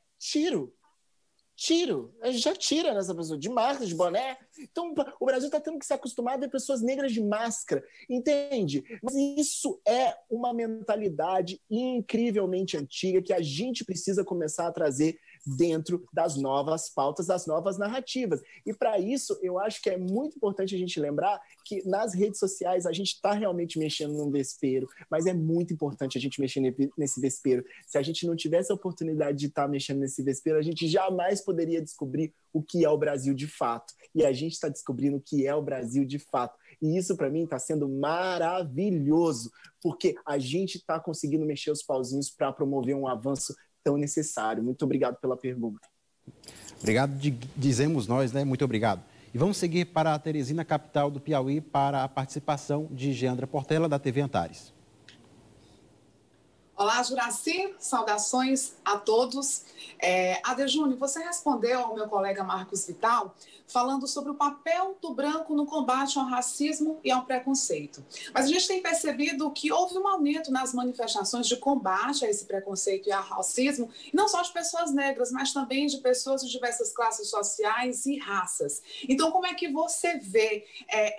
já tira nessa pessoa, de máscara, de boné. Então o Brasil está tendo que se acostumar a ver pessoas negras de máscara, entende? Mas isso é uma mentalidade incrivelmente antiga que a gente precisa começar a trazer dentro das novas pautas, das novas narrativas. E para isso, eu acho que é muito importante a gente lembrar que nas redes sociais a gente está realmente mexendo num vespeiro, mas é muito importante a gente mexer nesse vespeiro. Se a gente não tivesse a oportunidade de estar mexendo nesse vespeiro, a gente jamais poderia descobrir o que é o Brasil de fato. E a gente está descobrindo o que é o Brasil de fato. E isso, para mim, está sendo maravilhoso, porque a gente está conseguindo mexer os pauzinhos para promover um avanço tão necessário. Muito obrigado pela pergunta. Obrigado, dizemos nós, né? Muito obrigado. E vamos seguir para a Teresina, capital do Piauí, para a participação de Geandra Portela, da TV Antares. Olá, Juraci, saudações a todos. Adejúnior, você respondeu ao meu colega Marcos Vital falando sobre o papel do branco no combate ao racismo e ao preconceito. Mas a gente tem percebido que houve um aumento nas manifestações de combate a esse preconceito e ao racismo, não só de pessoas negras, mas também de pessoas de diversas classes sociais e raças. Então, como é que você vê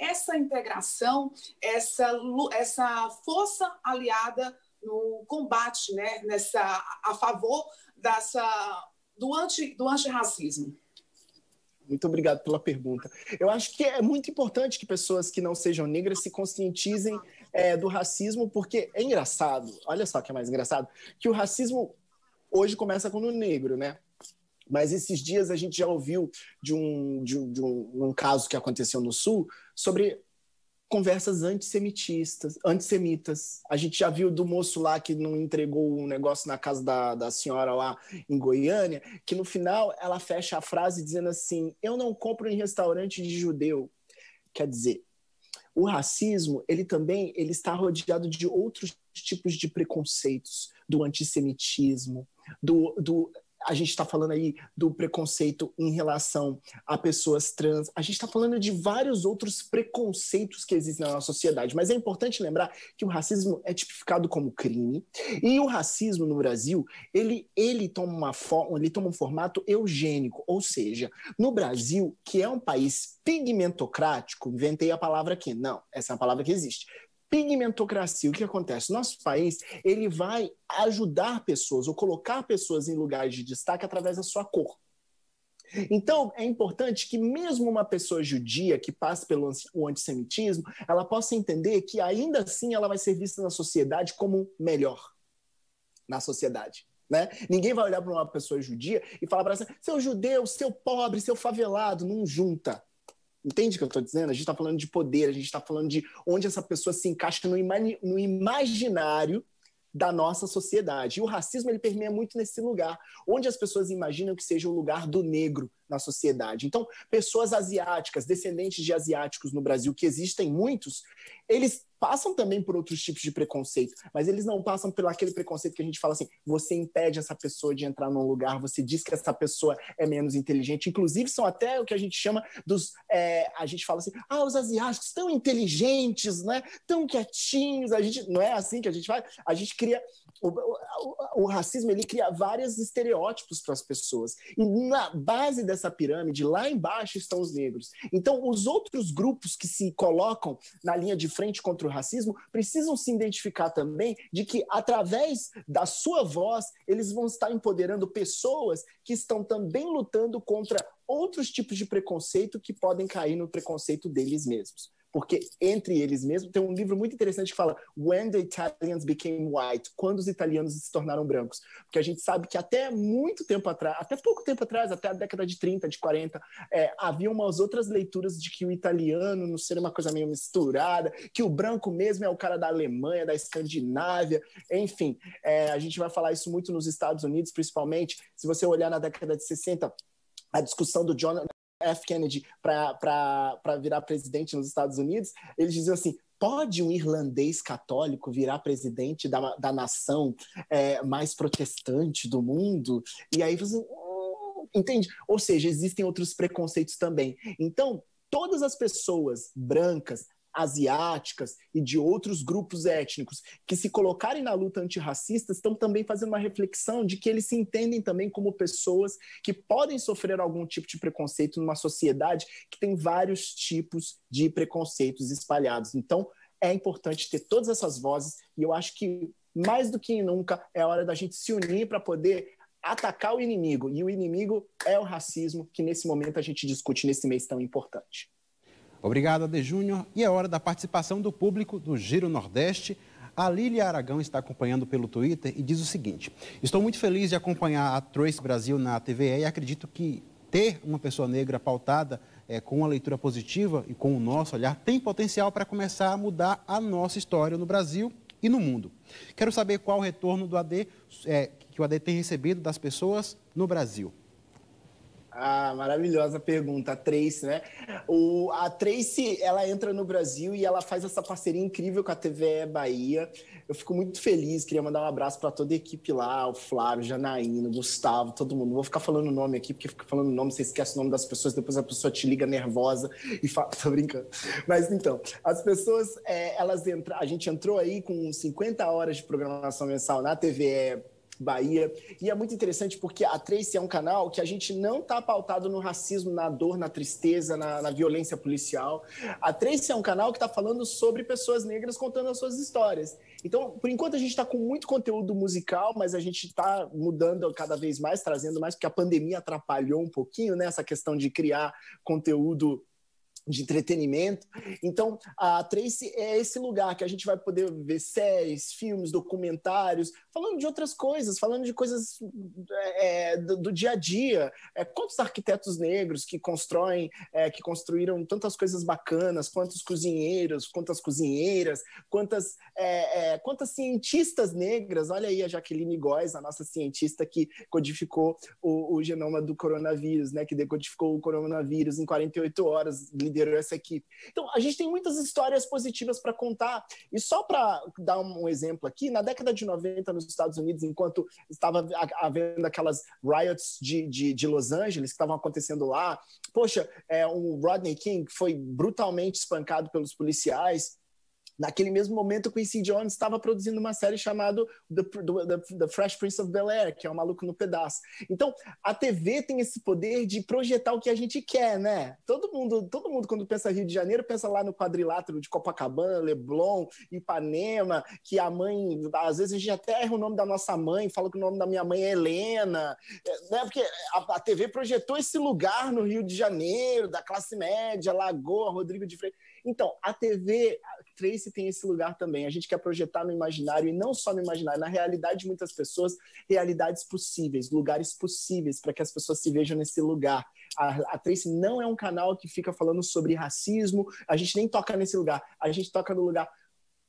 essa integração, essa força aliada no combate, né, a favor do antirracismo? Muito obrigado pela pergunta. Eu acho que é muito importante que pessoas que não sejam negras se conscientizem do racismo, porque é engraçado, olha só que é mais engraçado, que o racismo hoje começa com o negro, né? Mas esses dias a gente já ouviu de um caso que aconteceu no Sul sobre conversas antissemitas. A gente já viu do moço lá que não entregou um negócio na casa da senhora lá em Goiânia, que no final ela fecha a frase dizendo assim: eu não compro em restaurante de judeu. Quer dizer, o racismo, ele está rodeado de outros tipos de preconceitos, do antissemitismo, a gente está falando aí do preconceito em relação a pessoas trans, a gente está falando de vários outros preconceitos que existem na nossa sociedade, mas é importante lembrar que o racismo é tipificado como crime, e o racismo no Brasil, ele toma um formato eugênico, ou seja, no Brasil, que é um país pigmentocrático, inventei a palavra aqui, não, essa é uma palavra que existe, pigmentocracia, o que acontece? Nosso país, ele vai ajudar pessoas ou colocar pessoas em lugares de destaque através da sua cor. Então, é importante que mesmo uma pessoa judia que passe pelo antissemitismo, ela possa entender que ainda assim ela vai ser vista na sociedade como melhor na sociedade. Né? Ninguém vai olhar para uma pessoa judia e falar para ela, seu judeu, seu pobre, seu favelado, não junta. Entende o que eu estou dizendo? A gente está falando de poder, a gente está falando de onde essa pessoa se encaixa no imaginário da nossa sociedade. E o racismo, ele permeia muito nesse lugar, onde as pessoas imaginam que seja o lugar do negro na sociedade. Então, pessoas asiáticas, descendentes de asiáticos no Brasil, que existem muitos, eles passam também por outros tipos de preconceito, mas eles não passam pelo aquele preconceito que a gente fala assim, você impede essa pessoa de entrar num lugar, você diz que essa pessoa é menos inteligente, inclusive são até o que a gente chama a gente fala assim, os asiáticos tão inteligentes, né? Tão quietinhos, não é assim que a gente faz, a gente cria, o racismo, ele cria vários estereótipos para as pessoas, e na base dessa pirâmide, lá embaixo estão os negros. Então, os outros grupos que se colocam na linha de frente contra o racismo precisam se identificar também de que, através da sua voz, eles vão estar empoderando pessoas que estão também lutando contra outros tipos de preconceito que podem cair no preconceito deles mesmos. Porque entre eles mesmos, tem um livro muito interessante que fala When the Italians Became White, quando os italianos se tornaram brancos. Porque a gente sabe que até muito tempo atrás, até pouco tempo atrás, até a década de 30, de 40, havia umas outras leituras de que o italiano não seria uma coisa meio misturada, que o branco mesmo é o cara da Alemanha, da Escandinávia, enfim. A gente vai falar isso muito nos Estados Unidos, principalmente, se você olhar na década de 60, a discussão do John F. Kennedy para virar presidente nos Estados Unidos, eles diziam assim, pode um irlandês católico virar presidente da nação mais protestante do mundo? E aí você... entende? Ou seja, existem outros preconceitos também. Então, todas as pessoas brancas, asiáticas e de outros grupos étnicos que se colocarem na luta antirracista estão também fazendo uma reflexão de que eles se entendem também como pessoas que podem sofrer algum tipo de preconceito numa sociedade que tem vários tipos de preconceitos espalhados. Então, é importante ter todas essas vozes e eu acho que, mais do que nunca, é a hora da gente se unir para poder atacar o inimigo. E o inimigo é o racismo, que nesse momento a gente discute nesse mês tão importante. Obrigado, Adejúnior. E é hora da participação do público do Giro Nordeste. A Lília Aragão está acompanhando pelo Twitter e diz o seguinte: estou muito feliz de acompanhar a Trace Brasil na TVE e acredito que ter uma pessoa negra pautada com uma leitura positiva e com o nosso olhar tem potencial para começar a mudar a nossa história no Brasil e no mundo. Quero saber qual o retorno do AD que o AD tem recebido das pessoas no Brasil? Ah, maravilhosa pergunta, a Tracy, né? A Tracy, ela entra no Brasil e ela faz essa parceria incrível com a TVE Bahia. Eu fico muito feliz, queria mandar um abraço para toda a equipe lá, o Flávio, Janaína, Gustavo, todo mundo. Não vou ficar falando o nome aqui, porque fica falando o nome, você esquece o nome das pessoas, depois a pessoa te liga nervosa e fala, tô brincando. Mas então, as pessoas, a gente entrou aí com 50 horas de programação mensal na TVE Bahia, e é muito interessante porque a Tracy é um canal que a gente não está pautado no racismo, na dor, na tristeza, na violência policial. A Tracy é um canal que está falando sobre pessoas negras contando as suas histórias. Então, por enquanto a gente está com muito conteúdo musical, mas a gente está mudando cada vez mais, trazendo mais, porque a pandemia atrapalhou um pouquinho, né, essa questão de criar conteúdo de entretenimento. Então, a Tracy é esse lugar que a gente vai poder ver séries, filmes, documentários, falando de outras coisas, falando de coisas do dia a dia. Quantos arquitetos negros que construíram tantas coisas bacanas, quantos cozinheiros, quantas cozinheiras, quantas cientistas negras. Olha aí a Jaqueline Góes, a nossa cientista que codificou o genoma do coronavírus, né, que decodificou o coronavírus em 48 horas, liderou essa equipe. Então, a gente tem muitas histórias positivas para contar. E só para dar um exemplo aqui, na década de 90, nos Estados Unidos, enquanto estava havendo aquelas riots de Los Angeles que estavam acontecendo lá, poxa, o Rodney King foi brutalmente espancado pelos policiais. Naquele mesmo momento, o Quincy Jones estava produzindo uma série chamada The Fresh Prince of Bel-Air, que é o Maluco no Pedaço. Então, a TV tem esse poder de projetar o que a gente quer, né? Todo mundo, quando pensa Rio de Janeiro, pensa lá no quadrilátero de Copacabana, Leblon, Ipanema, que a mãe... Às vezes a gente até erra o nome da nossa mãe, fala que o nome da minha mãe é Helena, né? Porque a TV projetou esse lugar no Rio de Janeiro, da classe média, Lagoa, Rodrigo de Freitas. Então, a TV... Tracy tem esse lugar também. A gente quer projetar no imaginário, e não só no imaginário, na realidade de muitas pessoas, realidades possíveis, lugares possíveis, para que as pessoas se vejam nesse lugar. A Tracy não é um canal que fica falando sobre racismo, a gente nem toca nesse lugar, a gente toca no lugar.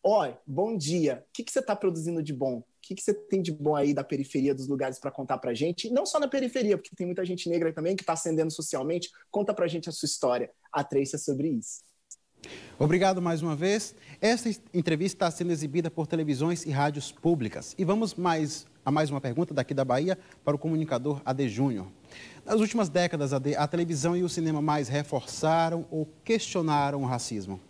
Oi, bom dia, o que você está produzindo de bom? O que você tem de bom aí da periferia dos lugares para contar para a gente? E não só na periferia, porque tem muita gente negra também que está ascendendo socialmente. Conta para a gente a sua história. A Tracy é sobre isso. Obrigado mais uma vez. Esta entrevista está sendo exibida por televisões e rádios públicas. E vamos a mais uma pergunta daqui da Bahia para o comunicador AD Júnior. Nas últimas décadas, AD, a televisão e o cinema mais reforçaram ou questionaram o racismo?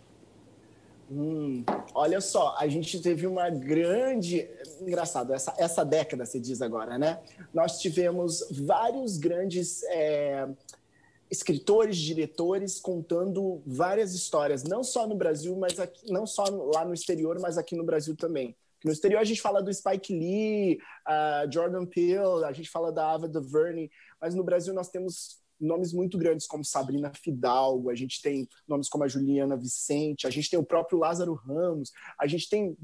Olha só, a gente teve uma grande... Engraçado, essa década, se diz agora, né? Nós tivemos vários grandes... escritores, diretores contando várias histórias, não só no Brasil, mas aqui, não só lá no exterior, mas aqui no Brasil também. No exterior a gente fala do Spike Lee, Jordan Peele, a gente fala da Ava DuVernay, mas no Brasil nós temos nomes muito grandes como Sabrina Fidalgo, a gente tem nomes como a Juliana Vicente, a gente tem o próprio Lázaro Ramos, a gente tem,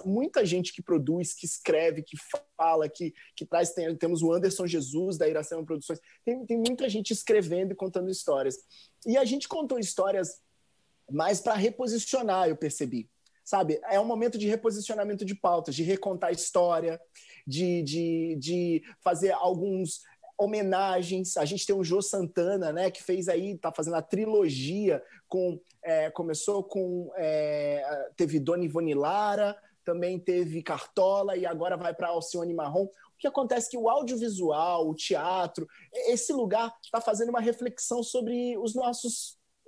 muita gente que produz, que escreve, que fala, que traz, temos o Anderson Jesus da Iracema Produções, tem muita gente escrevendo e contando histórias. E a gente contou histórias mais para reposicionar, eu percebi. Sabe, é um momento de reposicionamento de pautas, de recontar a história, de fazer alguns homenagens. A gente tem o Jô Santana, né, que fez aí, tá fazendo a trilogia começou com teve Dona Ivone Lara, também teve Cartola e agora vai para Alcione Marrom. O que acontece é que o audiovisual, o teatro, esse lugar está fazendo uma reflexão sobre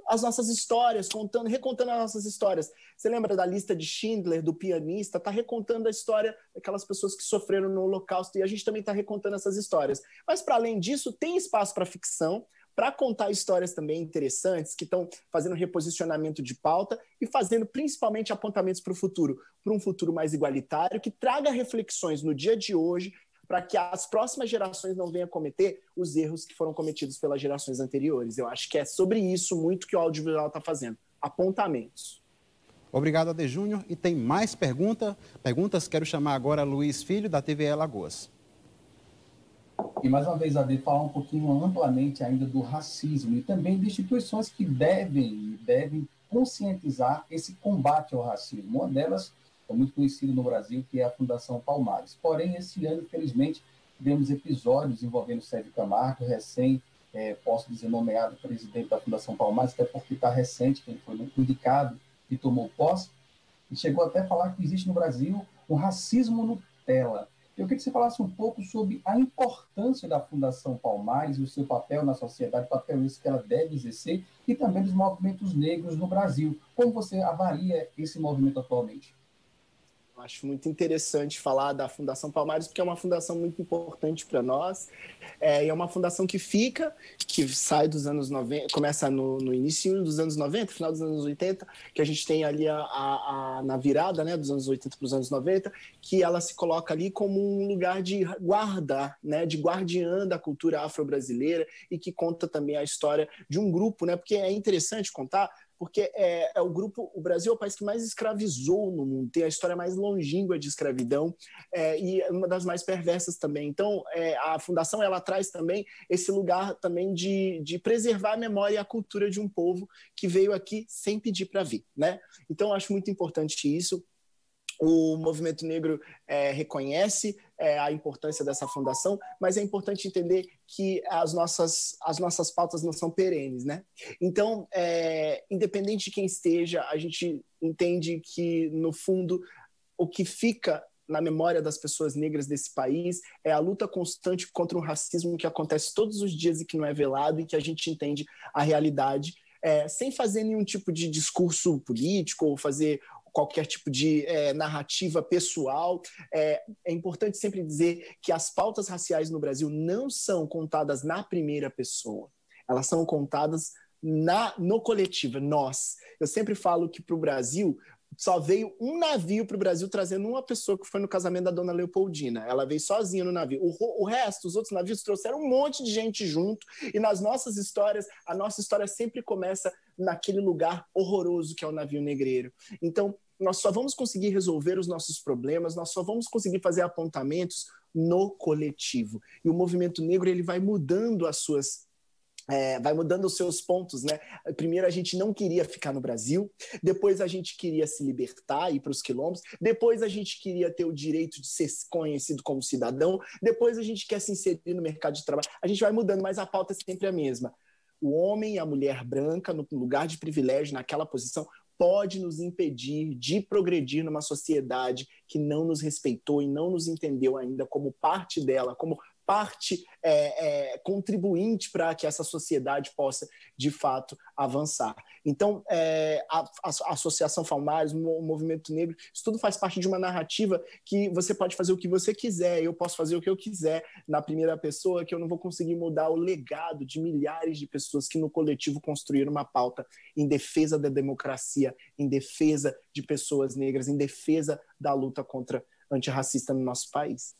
as nossas histórias, recontando as nossas histórias. Você lembra da Lista de Schindler, do pianista? Está recontando a história daquelas pessoas que sofreram no Holocausto, e a gente também está recontando essas histórias. Mas, para além disso, tem espaço para ficção, para contar histórias também interessantes, que estão fazendo reposicionamento de pauta e fazendo principalmente apontamentos para o futuro, para um futuro mais igualitário, que traga reflexões no dia de hoje, para que as próximas gerações não venham cometer os erros que foram cometidos pelas gerações anteriores. Eu acho que é sobre isso muito que o audiovisual está fazendo, apontamentos. Obrigado, AD Júnior. E tem mais perguntas. Quero chamar agora Luiz Filho, da TVE Lagoas. E mais uma vez, AD, falar um pouquinho amplamente ainda do racismo e também de instituições que devem conscientizar esse combate ao racismo. Uma delas filantrópica muito conhecida no Brasil, que é a Fundação Palmares. Porém, esse ano, infelizmente, tivemos episódios envolvendo o Sérgio Camargo, posso dizer, nomeado presidente da Fundação Palmares, até porque está recente, que ele foi indicado e tomou posse, e chegou até a falar que existe no Brasil um racismo Nutella. Eu queria que você falasse um pouco sobre a importância da Fundação Palmares e o seu papel na sociedade, o papel esse que ela deve exercer, e também dos movimentos negros no Brasil. Como você avalia esse movimento atualmente? Acho muito interessante falar da Fundação Palmares, porque é uma fundação muito importante para nós. E é uma fundação que sai dos anos 90, começa no início dos anos 90, final dos anos 80, que a gente tem ali na virada, né, dos anos 80 para os anos 90, que ela se coloca ali como um lugar de guarda, né, de guardiã da cultura afro-brasileira, e que conta também a história de um grupo, né, porque é interessante contar, porque o Brasil é o país que mais escravizou no mundo, tem a história mais longínqua de escravidão, e uma das mais perversas também. Então, a Fundação, ela traz também esse lugar também de preservar a memória e a cultura de um povo que veio aqui sem pedir para vir, né? Então, acho muito importante isso. O movimento negro reconhece a importância dessa fundação, mas é importante entender que as nossas pautas não são perenes, né? Então, independente de quem esteja, a gente entende que, no fundo, o que fica na memória das pessoas negras desse país é a luta constante contra um racismo que acontece todos os dias e que não é velado, e que a gente entende a realidade, sem fazer nenhum tipo de discurso político ou fazer qualquer tipo de narrativa pessoal. É importante sempre dizer que as pautas raciais no Brasil não são contadas na primeira pessoa, elas são contadas no coletivo, nós. Eu sempre falo que para o Brasil só veio um navio para o Brasil trazendo uma pessoa, que foi no casamento da dona Leopoldina. Ela veio sozinha no navio. O resto, os outros navios trouxeram um monte de gente junto, e nas nossas histórias, a nossa história sempre começa naquele lugar horroroso que é o navio negreiro. Então, nós só vamos conseguir resolver os nossos problemas, nós só vamos conseguir fazer apontamentos no coletivo. E o movimento negro, ele vai mudando os seus pontos, né? Primeiro a gente não queria ficar no Brasil, depois a gente queria se libertar, ir para os quilombos, depois a gente queria ter o direito de ser conhecido como cidadão, depois a gente quer se inserir no mercado de trabalho. A gente vai mudando, mas a pauta é sempre a mesma. O homem e a mulher branca, no lugar de privilégio, naquela posição, pode nos impedir de progredir numa sociedade que não nos respeitou e não nos entendeu ainda como parte dela, como parte contribuinte para que essa sociedade possa, de fato, avançar. Então, a Associação Palmares, o Movimento Negro, isso tudo faz parte de uma narrativa que você pode fazer o que você quiser, eu posso fazer o que eu quiser na primeira pessoa, que eu não vou conseguir mudar o legado de milhares de pessoas que no coletivo construíram uma pauta em defesa da democracia, em defesa de pessoas negras, em defesa da luta contra antirracista no nosso país.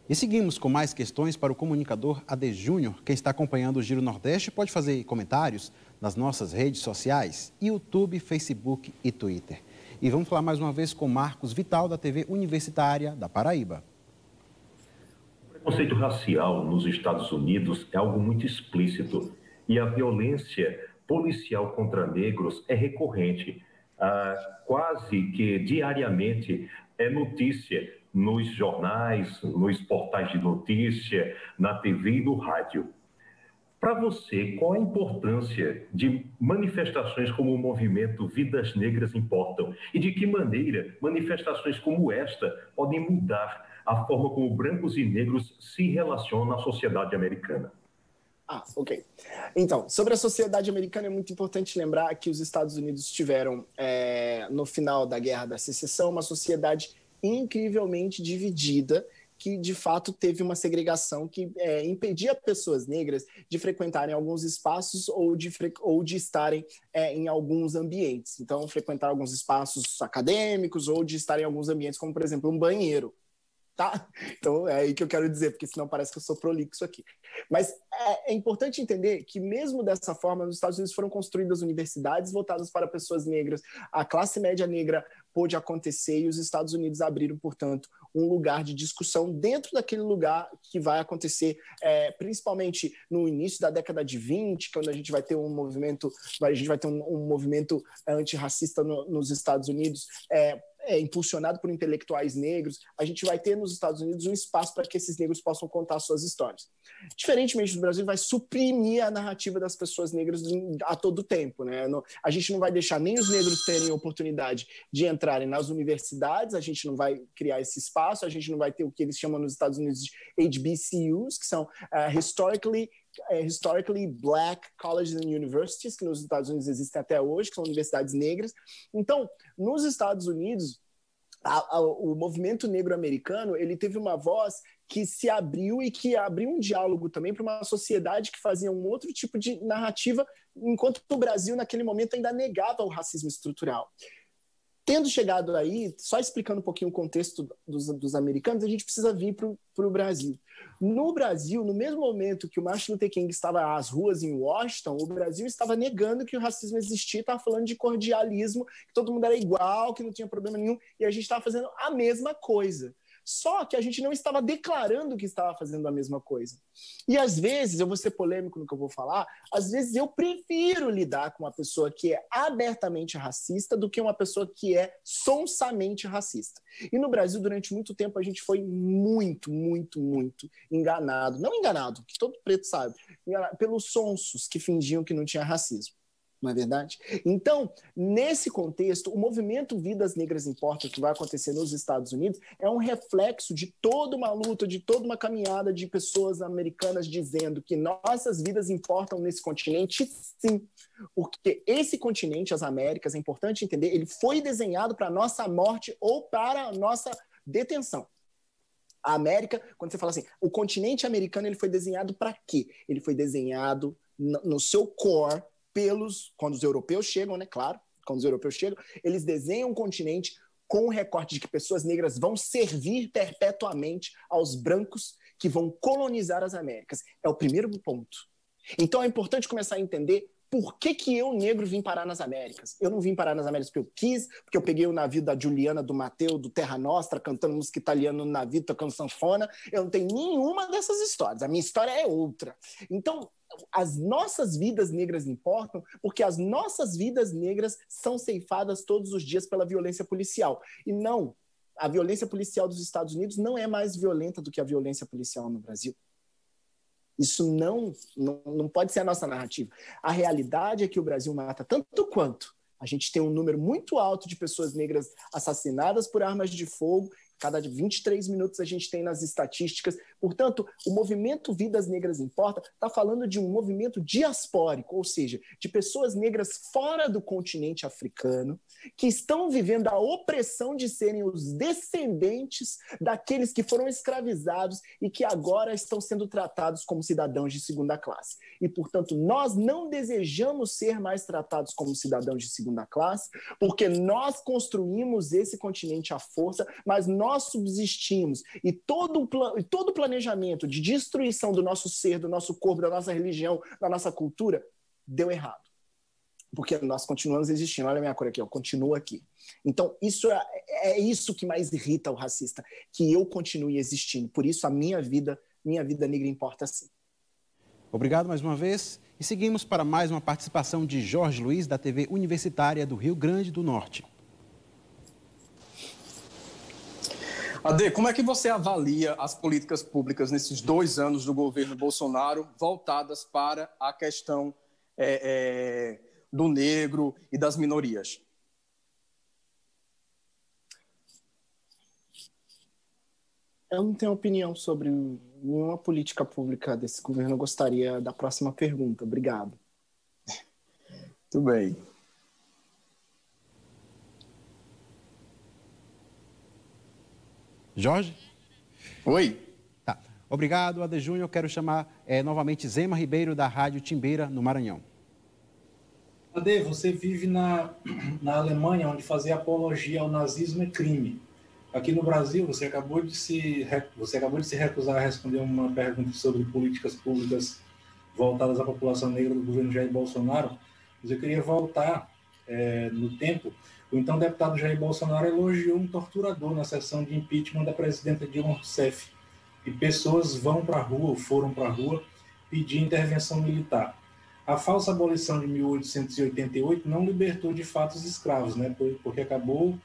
E seguimos com mais questões para o comunicador AD Júnior. Quem está acompanhando o Giro Nordeste pode fazer comentários nas nossas redes sociais, YouTube, Facebook e Twitter. E vamos falar mais uma vez com Marcos Vital, da TV Universitária da Paraíba. O preconceito racial nos Estados Unidos é algo muito explícito, e a violência policial contra negros é recorrente. Quase que diariamente é notícia nos jornais, nos portais de notícia, na TV e no rádio. Para você, qual a importância de manifestações como o movimento Vidas Negras Importam? E de que maneira manifestações como esta podem mudar a forma como brancos e negros se relacionam na sociedade americana? Ok. Então, sobre a sociedade americana, é muito importante lembrar que os Estados Unidos tiveram, no final da Guerra da Secessão, uma sociedade incrivelmente dividida, que de fato teve uma segregação que impedia pessoas negras de frequentarem alguns espaços ou de estarem em alguns ambientes. Então, frequentar alguns espaços acadêmicos ou de estar em alguns ambientes, como, por exemplo, um banheiro. Tá? Então, é aí que eu quero dizer, porque senão parece que eu sou prolixo aqui. Mas é importante entender que, mesmo dessa forma, nos Estados Unidos foram construídas universidades voltadas para pessoas negras, a classe média negra pôde acontecer, e os Estados Unidos abriram, portanto, um lugar de discussão dentro daquele lugar que vai acontecer, principalmente no início da década de 20, quando a gente vai ter um movimento, um movimento antirracista nos Estados Unidos, impulsionado por intelectuais negros, a gente vai ter nos Estados Unidos um espaço para que esses negros possam contar suas histórias. Diferentemente do Brasil, vai suprimir a narrativa das pessoas negras a todo tempo, né? A gente não vai deixar nem os negros terem oportunidade de entrarem nas universidades, a gente não vai criar esse espaço, a gente não vai ter o que eles chamam nos Estados Unidos de HBCUs, que são historically Black Colleges and Universities, que nos Estados Unidos existem até hoje, que são universidades negras. Então, nos Estados Unidos, o movimento negro americano, ele teve uma voz que se abriu e que abriu um diálogo também para uma sociedade que fazia um outro tipo de narrativa, enquanto o Brasil, naquele momento, ainda negava o racismo estrutural. Tendo chegado aí, só explicando um pouquinho o contexto dos americanos, a gente precisa vir para o Brasil. No Brasil, no mesmo momento que o Martin Luther King estava às ruas em Washington, o Brasil estava negando que o racismo existia, estava falando de cordialismo, que todo mundo era igual, que não tinha problema nenhum, e a gente estava fazendo a mesma coisa. Só que a gente não estava declarando que estava fazendo a mesma coisa. E às vezes, eu vou ser polêmico no que eu vou falar, às vezes eu prefiro lidar com uma pessoa que é abertamente racista do que uma pessoa que é sonsamente racista. E no Brasil, durante muito tempo, a gente foi muito enganado. Não enganado, que todo preto sabe, pelos sonsos que fingiam que não tinha racismo. Não é verdade? Então, nesse contexto, o movimento Vidas Negras Importam, que vai acontecer nos Estados Unidos, é um reflexo de toda uma luta, de toda uma caminhada de pessoas americanas dizendo que nossas vidas importam nesse continente, sim. Porque esse continente, as Américas, é importante entender, ele foi desenhado para a nossa morte ou para a nossa detenção. A América, quando você fala assim, o continente americano, ele foi desenhado para quê? Ele foi desenhado no seu core, quando os europeus chegam, né? Claro, quando os europeus chegam, eles desenham um continente com o recorte de que pessoas negras vão servir perpetuamente aos brancos que vão colonizar as Américas. É o primeiro ponto. Então é importante começar a entender por que eu, negro, vim parar nas Américas. Eu não vim parar nas Américas porque eu quis, porque eu peguei o navio da Juliana, do Mateu, do Terra Nostra, cantando música italiana no navio, tocando sanfona. Eu não tenho nenhuma dessas histórias. A minha história é outra. Então, as nossas vidas negras importam porque as nossas vidas negras são ceifadas todos os dias pela violência policial. E não, a violência policial dos Estados Unidos não é mais violenta do que a violência policial no Brasil. Isso não pode ser a nossa narrativa. A realidade é que o Brasil mata tanto quanto. A gente tem um número muito alto de pessoas negras assassinadas por armas de fogo. Cada 23 minutos a gente tem nas estatísticas. Portanto, o movimento Vidas Negras Importa está falando de um movimento diaspórico, ou seja, de pessoas negras fora do continente africano que estão vivendo a opressão de serem os descendentes daqueles que foram escravizados e que agora estão sendo tratados como cidadãos de segunda classe. E, portanto, nós não desejamos ser mais tratados como cidadãos de segunda classe, porque nós construímos esse continente à força, mas nós subsistimos. E todo o planejamento de destruição do nosso ser, do nosso corpo, da nossa religião, da nossa cultura, deu errado. Porque nós continuamos existindo. Olha a minha cor aqui, eu continuo aqui. Então, isso é isso que mais irrita o racista, que eu continue existindo. Por isso, a minha vida negra importa sim. Obrigado mais uma vez. E seguimos para mais uma participação de Jorge Luiz, da TV Universitária do Rio Grande do Norte. Ade, como é que você avalia as políticas públicas nesses 2 anos do governo Bolsonaro voltadas para a questão do negro e das minorias? Eu não tenho opinião sobre nenhuma política pública desse governo. Eu gostaria da próxima pergunta. Obrigado. Muito bem. Jorge? Oi. Tá. Obrigado, Ade Júnior. Eu quero chamar novamente Zema Ribeiro, da Rádio Timbeira, no Maranhão. Ade, você vive na Alemanha, onde fazer apologia ao nazismo é crime. Aqui no Brasil, você acabou de se recusar a responder uma pergunta sobre políticas públicas voltadas à população negra do governo Jair Bolsonaro, mas eu queria voltar no tempo. O então deputado Jair Bolsonaro elogiou um torturador na sessão de impeachment da presidenta Dilma Rousseff, e pessoas foram para a rua pedir intervenção militar. A falsa abolição de 1888 não libertou de fato os escravos, né? Porque acabou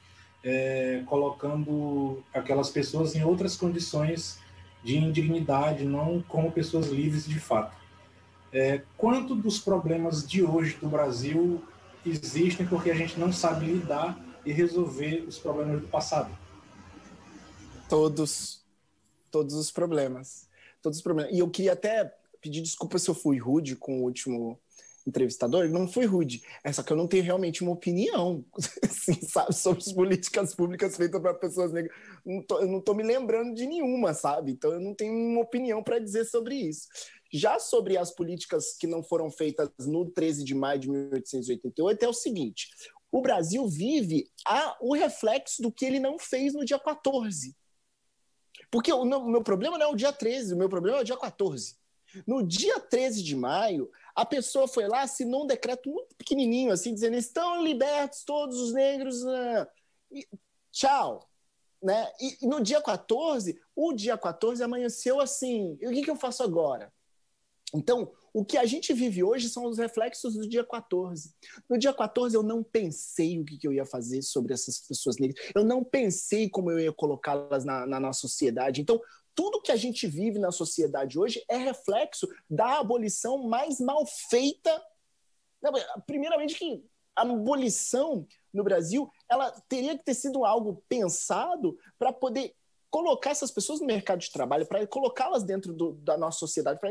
colocando aquelas pessoas em outras condições de indignidade, não como pessoas livres de fato. Quanto dos problemas de hoje do Brasil existem porque a gente não sabe lidar e resolver os problemas do passado? Todos os problemas. E eu queria até pedir desculpa se eu fui rude com o último entrevistador. Não fui rude, só que eu não tenho realmente uma opinião, assim, sabe, sobre as políticas públicas feitas para pessoas negras. Eu não estou me lembrando de nenhuma, sabe? Então eu não tenho uma opinião para dizer sobre isso. Já sobre as políticas que não foram feitas no 13 de maio de 1888, é o seguinte: o Brasil vive o reflexo do que ele não fez no dia 14. Porque o meu problema não é o dia 13, o meu problema é o dia 14. No dia 13 de maio, a pessoa foi lá, assinou um decreto muito pequenininho, assim, dizendo: estão libertos todos os negros, e tchau. Né? E no dia 14, o dia 14 amanheceu assim: e o que eu faço agora? Então, o que a gente vive hoje são os reflexos do dia 14. No dia 14, eu não pensei o que eu ia fazer sobre essas pessoas negras. Eu não pensei como eu ia colocá-las na nossa sociedade. Então, tudo que a gente vive na sociedade hoje é reflexo da abolição mais mal feita. Primeiramente, que a abolição no Brasil, ela teria que ter sido algo pensado para poder colocar essas pessoas no mercado de trabalho, para colocá-las dentro da nossa sociedade, para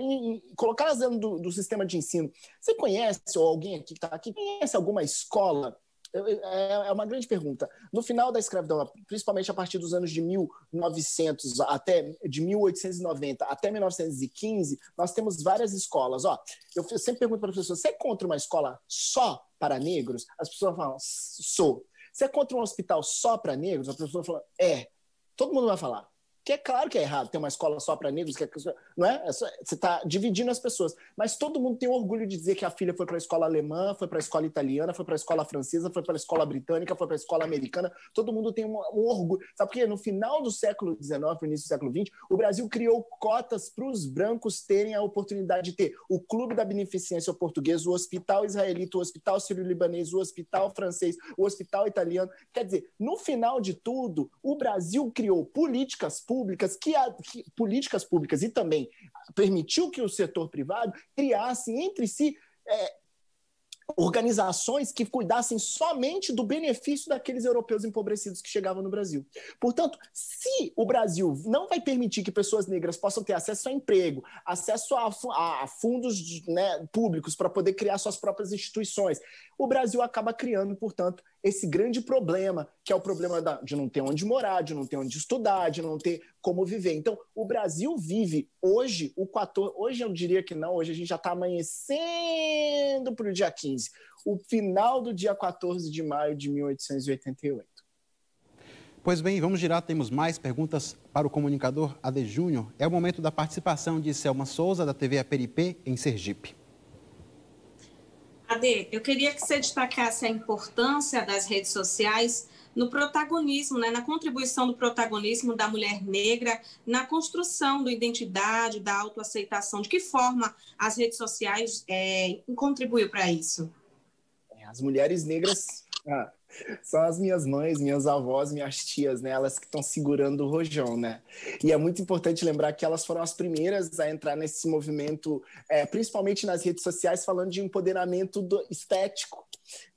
colocá-las dentro do sistema de ensino. Você conhece, ou alguém aqui que está aqui, conhece alguma escola? É uma grande pergunta. No final da escravidão, principalmente a partir dos anos de 1900 de 1890 até 1915, nós temos várias escolas. Eu sempre pergunto para as pessoas: você é contra uma escola só para negros? As pessoas falam: sou. Você é contra um hospital só para negros? As pessoas falam: é. Todo mundo vai falar. Que é claro que é errado ter uma escola só para negros, não é? Você está dividindo as pessoas. Mas todo mundo tem orgulho de dizer que a filha foi para a escola alemã, foi para a escola italiana, foi para a escola francesa, foi para a escola britânica, foi para a escola americana. Todo mundo tem um orgulho. Sabe por quê? No final do século XIX, no início do século XX, o Brasil criou cotas para os brancos terem a oportunidade de ter o Clube da Beneficência Portuguesa, o Hospital Israelita, o Hospital Sírio-Libanês, o Hospital Francês, o Hospital Italiano. Quer dizer, no final de tudo, o Brasil criou políticas públicas e também permitiu que o setor privado criasse entre si organizações que cuidassem somente do benefício daqueles europeus empobrecidos que chegavam no Brasil. Portanto, se o Brasil não vai permitir que pessoas negras possam ter acesso a emprego, acesso a fundos públicos para poder criar suas próprias instituições, o Brasil acaba criando, portanto, esse grande problema, que é o problema de não ter onde morar, de não ter onde estudar, de não ter como viver. Então, o Brasil vive hoje, hoje eu diria que não, hoje a gente já está amanhecendo para o dia 15, o final do dia 14 de maio de 1888. Pois bem, vamos girar, temos mais perguntas para o comunicador Ade Júnior. É o momento da participação de Selma Souza, da TV Aperipê, em Sergipe. Ade, eu queria que você destacasse a importância das redes sociais no protagonismo, na contribuição do protagonismo da mulher negra, na construção da identidade, da autoaceitação. De que forma as redes sociais contribuíram para isso? As mulheres negras são as minhas mães, minhas avós, minhas tias, né? Elas que estão segurando o rojão, né? E é muito importante lembrar que elas foram as primeiras a entrar nesse movimento, principalmente nas redes sociais, falando de empoderamento estético.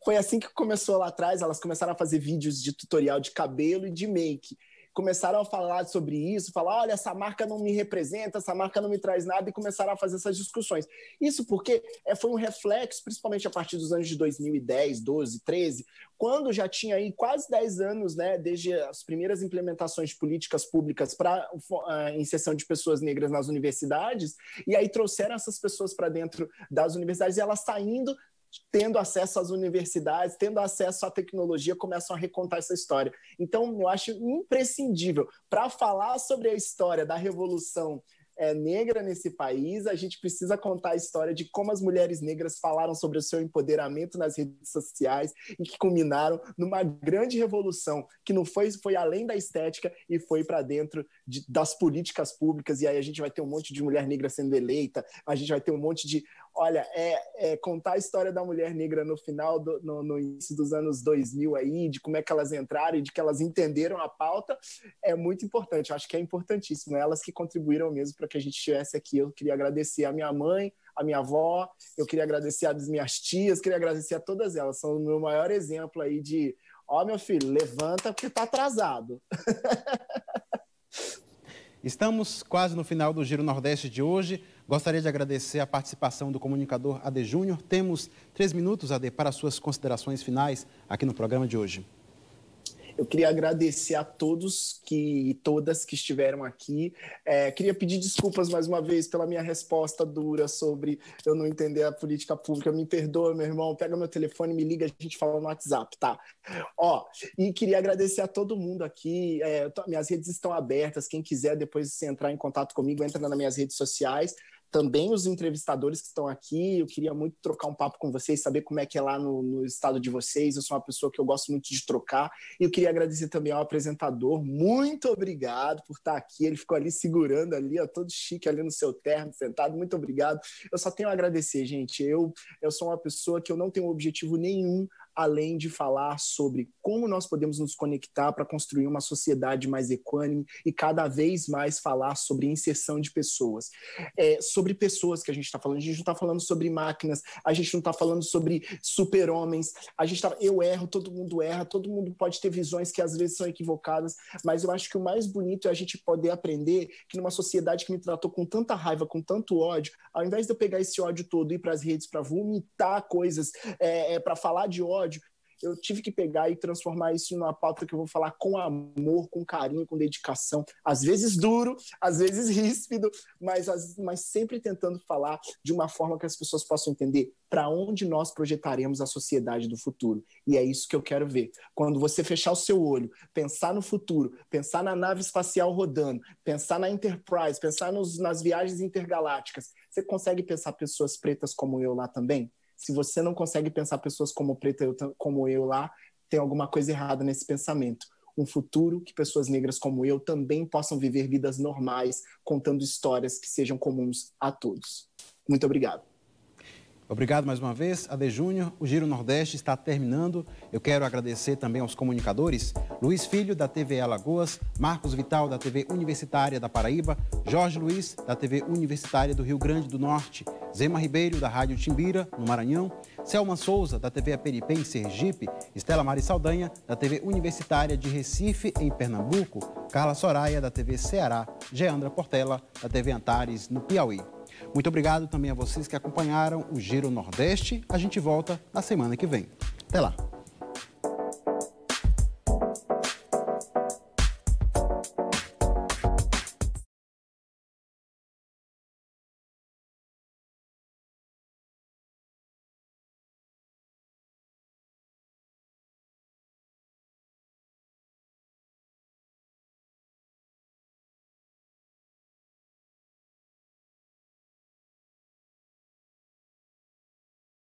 Foi assim que começou lá atrás. Elas começaram a fazer vídeos de tutorial de cabelo e de make. Começaram a falar sobre isso, falar: olha, essa marca não me representa, essa marca não me traz nada, e começaram a fazer essas discussões. Isso porque foi um reflexo, principalmente a partir dos anos de 2010, 12, 13, quando já tinha aí quase 10 anos, né, desde as primeiras implementações de políticas públicas para a inserção de pessoas negras nas universidades, e aí trouxeram essas pessoas para dentro das universidades, e elas saindo, tendo acesso às universidades, tendo acesso à tecnologia, começam a recontar essa história. Então, eu acho imprescindível, para falar sobre a história da Revolução negra nesse país, a gente precisa contar a história de como as mulheres negras falaram sobre o seu empoderamento nas redes sociais e que culminaram numa grande revolução que não foi além da estética e foi para dentro das políticas públicas. E aí a gente vai ter um monte de mulher negra sendo eleita, a gente vai ter um monte de Olha, contar a história da mulher negra no final, no início dos anos 2000 aí, de como é que elas entraram e de que elas entenderam a pauta, é muito importante. Eu acho que é importantíssimo. Elas que contribuíram mesmo para que a gente estivesse aqui. Eu queria agradecer a minha mãe, a minha avó, eu queria agradecer as minhas tias, queria agradecer a todas elas. São o meu maior exemplo aí de, meu filho, levanta porque tá atrasado. Estamos quase no final do Giro Nordeste de hoje. Gostaria de agradecer a participação do comunicador Ade Júnior. Temos 3 minutos, Ade, para suas considerações finais aqui no programa de hoje. Eu queria agradecer a todos e todas que estiveram aqui. Queria pedir desculpas mais uma vez pela minha resposta dura sobre eu não entender a política pública. Me perdoa, meu irmão. Pega meu telefone, me liga, a gente fala no WhatsApp, tá? E queria agradecer a todo mundo aqui. Minhas redes estão abertas. Quem quiser depois entrar em contato comigo, entra nas minhas redes sociais. Também os entrevistadores que estão aqui, eu queria muito trocar um papo com vocês, saber como é que é lá no estado de vocês. Eu sou uma pessoa que eu gosto muito de trocar. E eu queria agradecer também ao apresentador. Muito obrigado por estar aqui. Ele ficou ali segurando ali, todo chique ali no seu terno, sentado. Muito obrigado. Eu só tenho a agradecer, gente. Eu sou uma pessoa que eu não tenho objetivo nenhum além de falar sobre como nós podemos nos conectar para construir uma sociedade mais equânime e cada vez mais falar sobre inserção de pessoas. Sobre pessoas que a gente está falando. A gente não está falando sobre máquinas, a gente não está falando sobre super-homens. Eu erro, todo mundo erra, todo mundo pode ter visões que às vezes são equivocadas, mas eu acho que o mais bonito é a gente poder aprender que numa sociedade que me tratou com tanta raiva, com tanto ódio, ao invés de eu pegar esse ódio todo e ir para as redes para vomitar coisas, para falar de ódio, eu tive que pegar e transformar isso numa pauta que eu vou falar com amor, com carinho, com dedicação, às vezes duro, às vezes ríspido, mas sempre tentando falar de uma forma que as pessoas possam entender para onde nós projetaremos a sociedade do futuro. E é isso que eu quero ver. Quando você fechar o seu olho, pensar no futuro, pensar na nave espacial rodando, pensar na Enterprise, pensar nas viagens intergalácticas, você consegue pensar pessoas pretas como eu lá também? Se você não consegue pensar pessoas como eu lá, tem alguma coisa errada nesse pensamento. Um futuro que pessoas negras como eu também possam viver vidas normais, contando histórias que sejam comuns a todos. Muito obrigado. Obrigado mais uma vez, Ade Júnior. O Giro Nordeste está terminando. Eu quero agradecer também aos comunicadores: Luiz Filho, da TV Alagoas, Marcos Vital, da TV Universitária da Paraíba, Jorge Luiz, da TV Universitária do Rio Grande do Norte, Zema Ribeiro, da Rádio Timbira, no Maranhão, Selma Souza, da TV Aperipê, em Sergipe, Estela Mari Saldanha, da TV Universitária de Recife, em Pernambuco, Carla Soraya, da TV Ceará, Geandra Portela, da TV Antares, no Piauí. Muito obrigado também a vocês que acompanharam o Giro Nordeste. A gente volta na semana que vem. Até lá!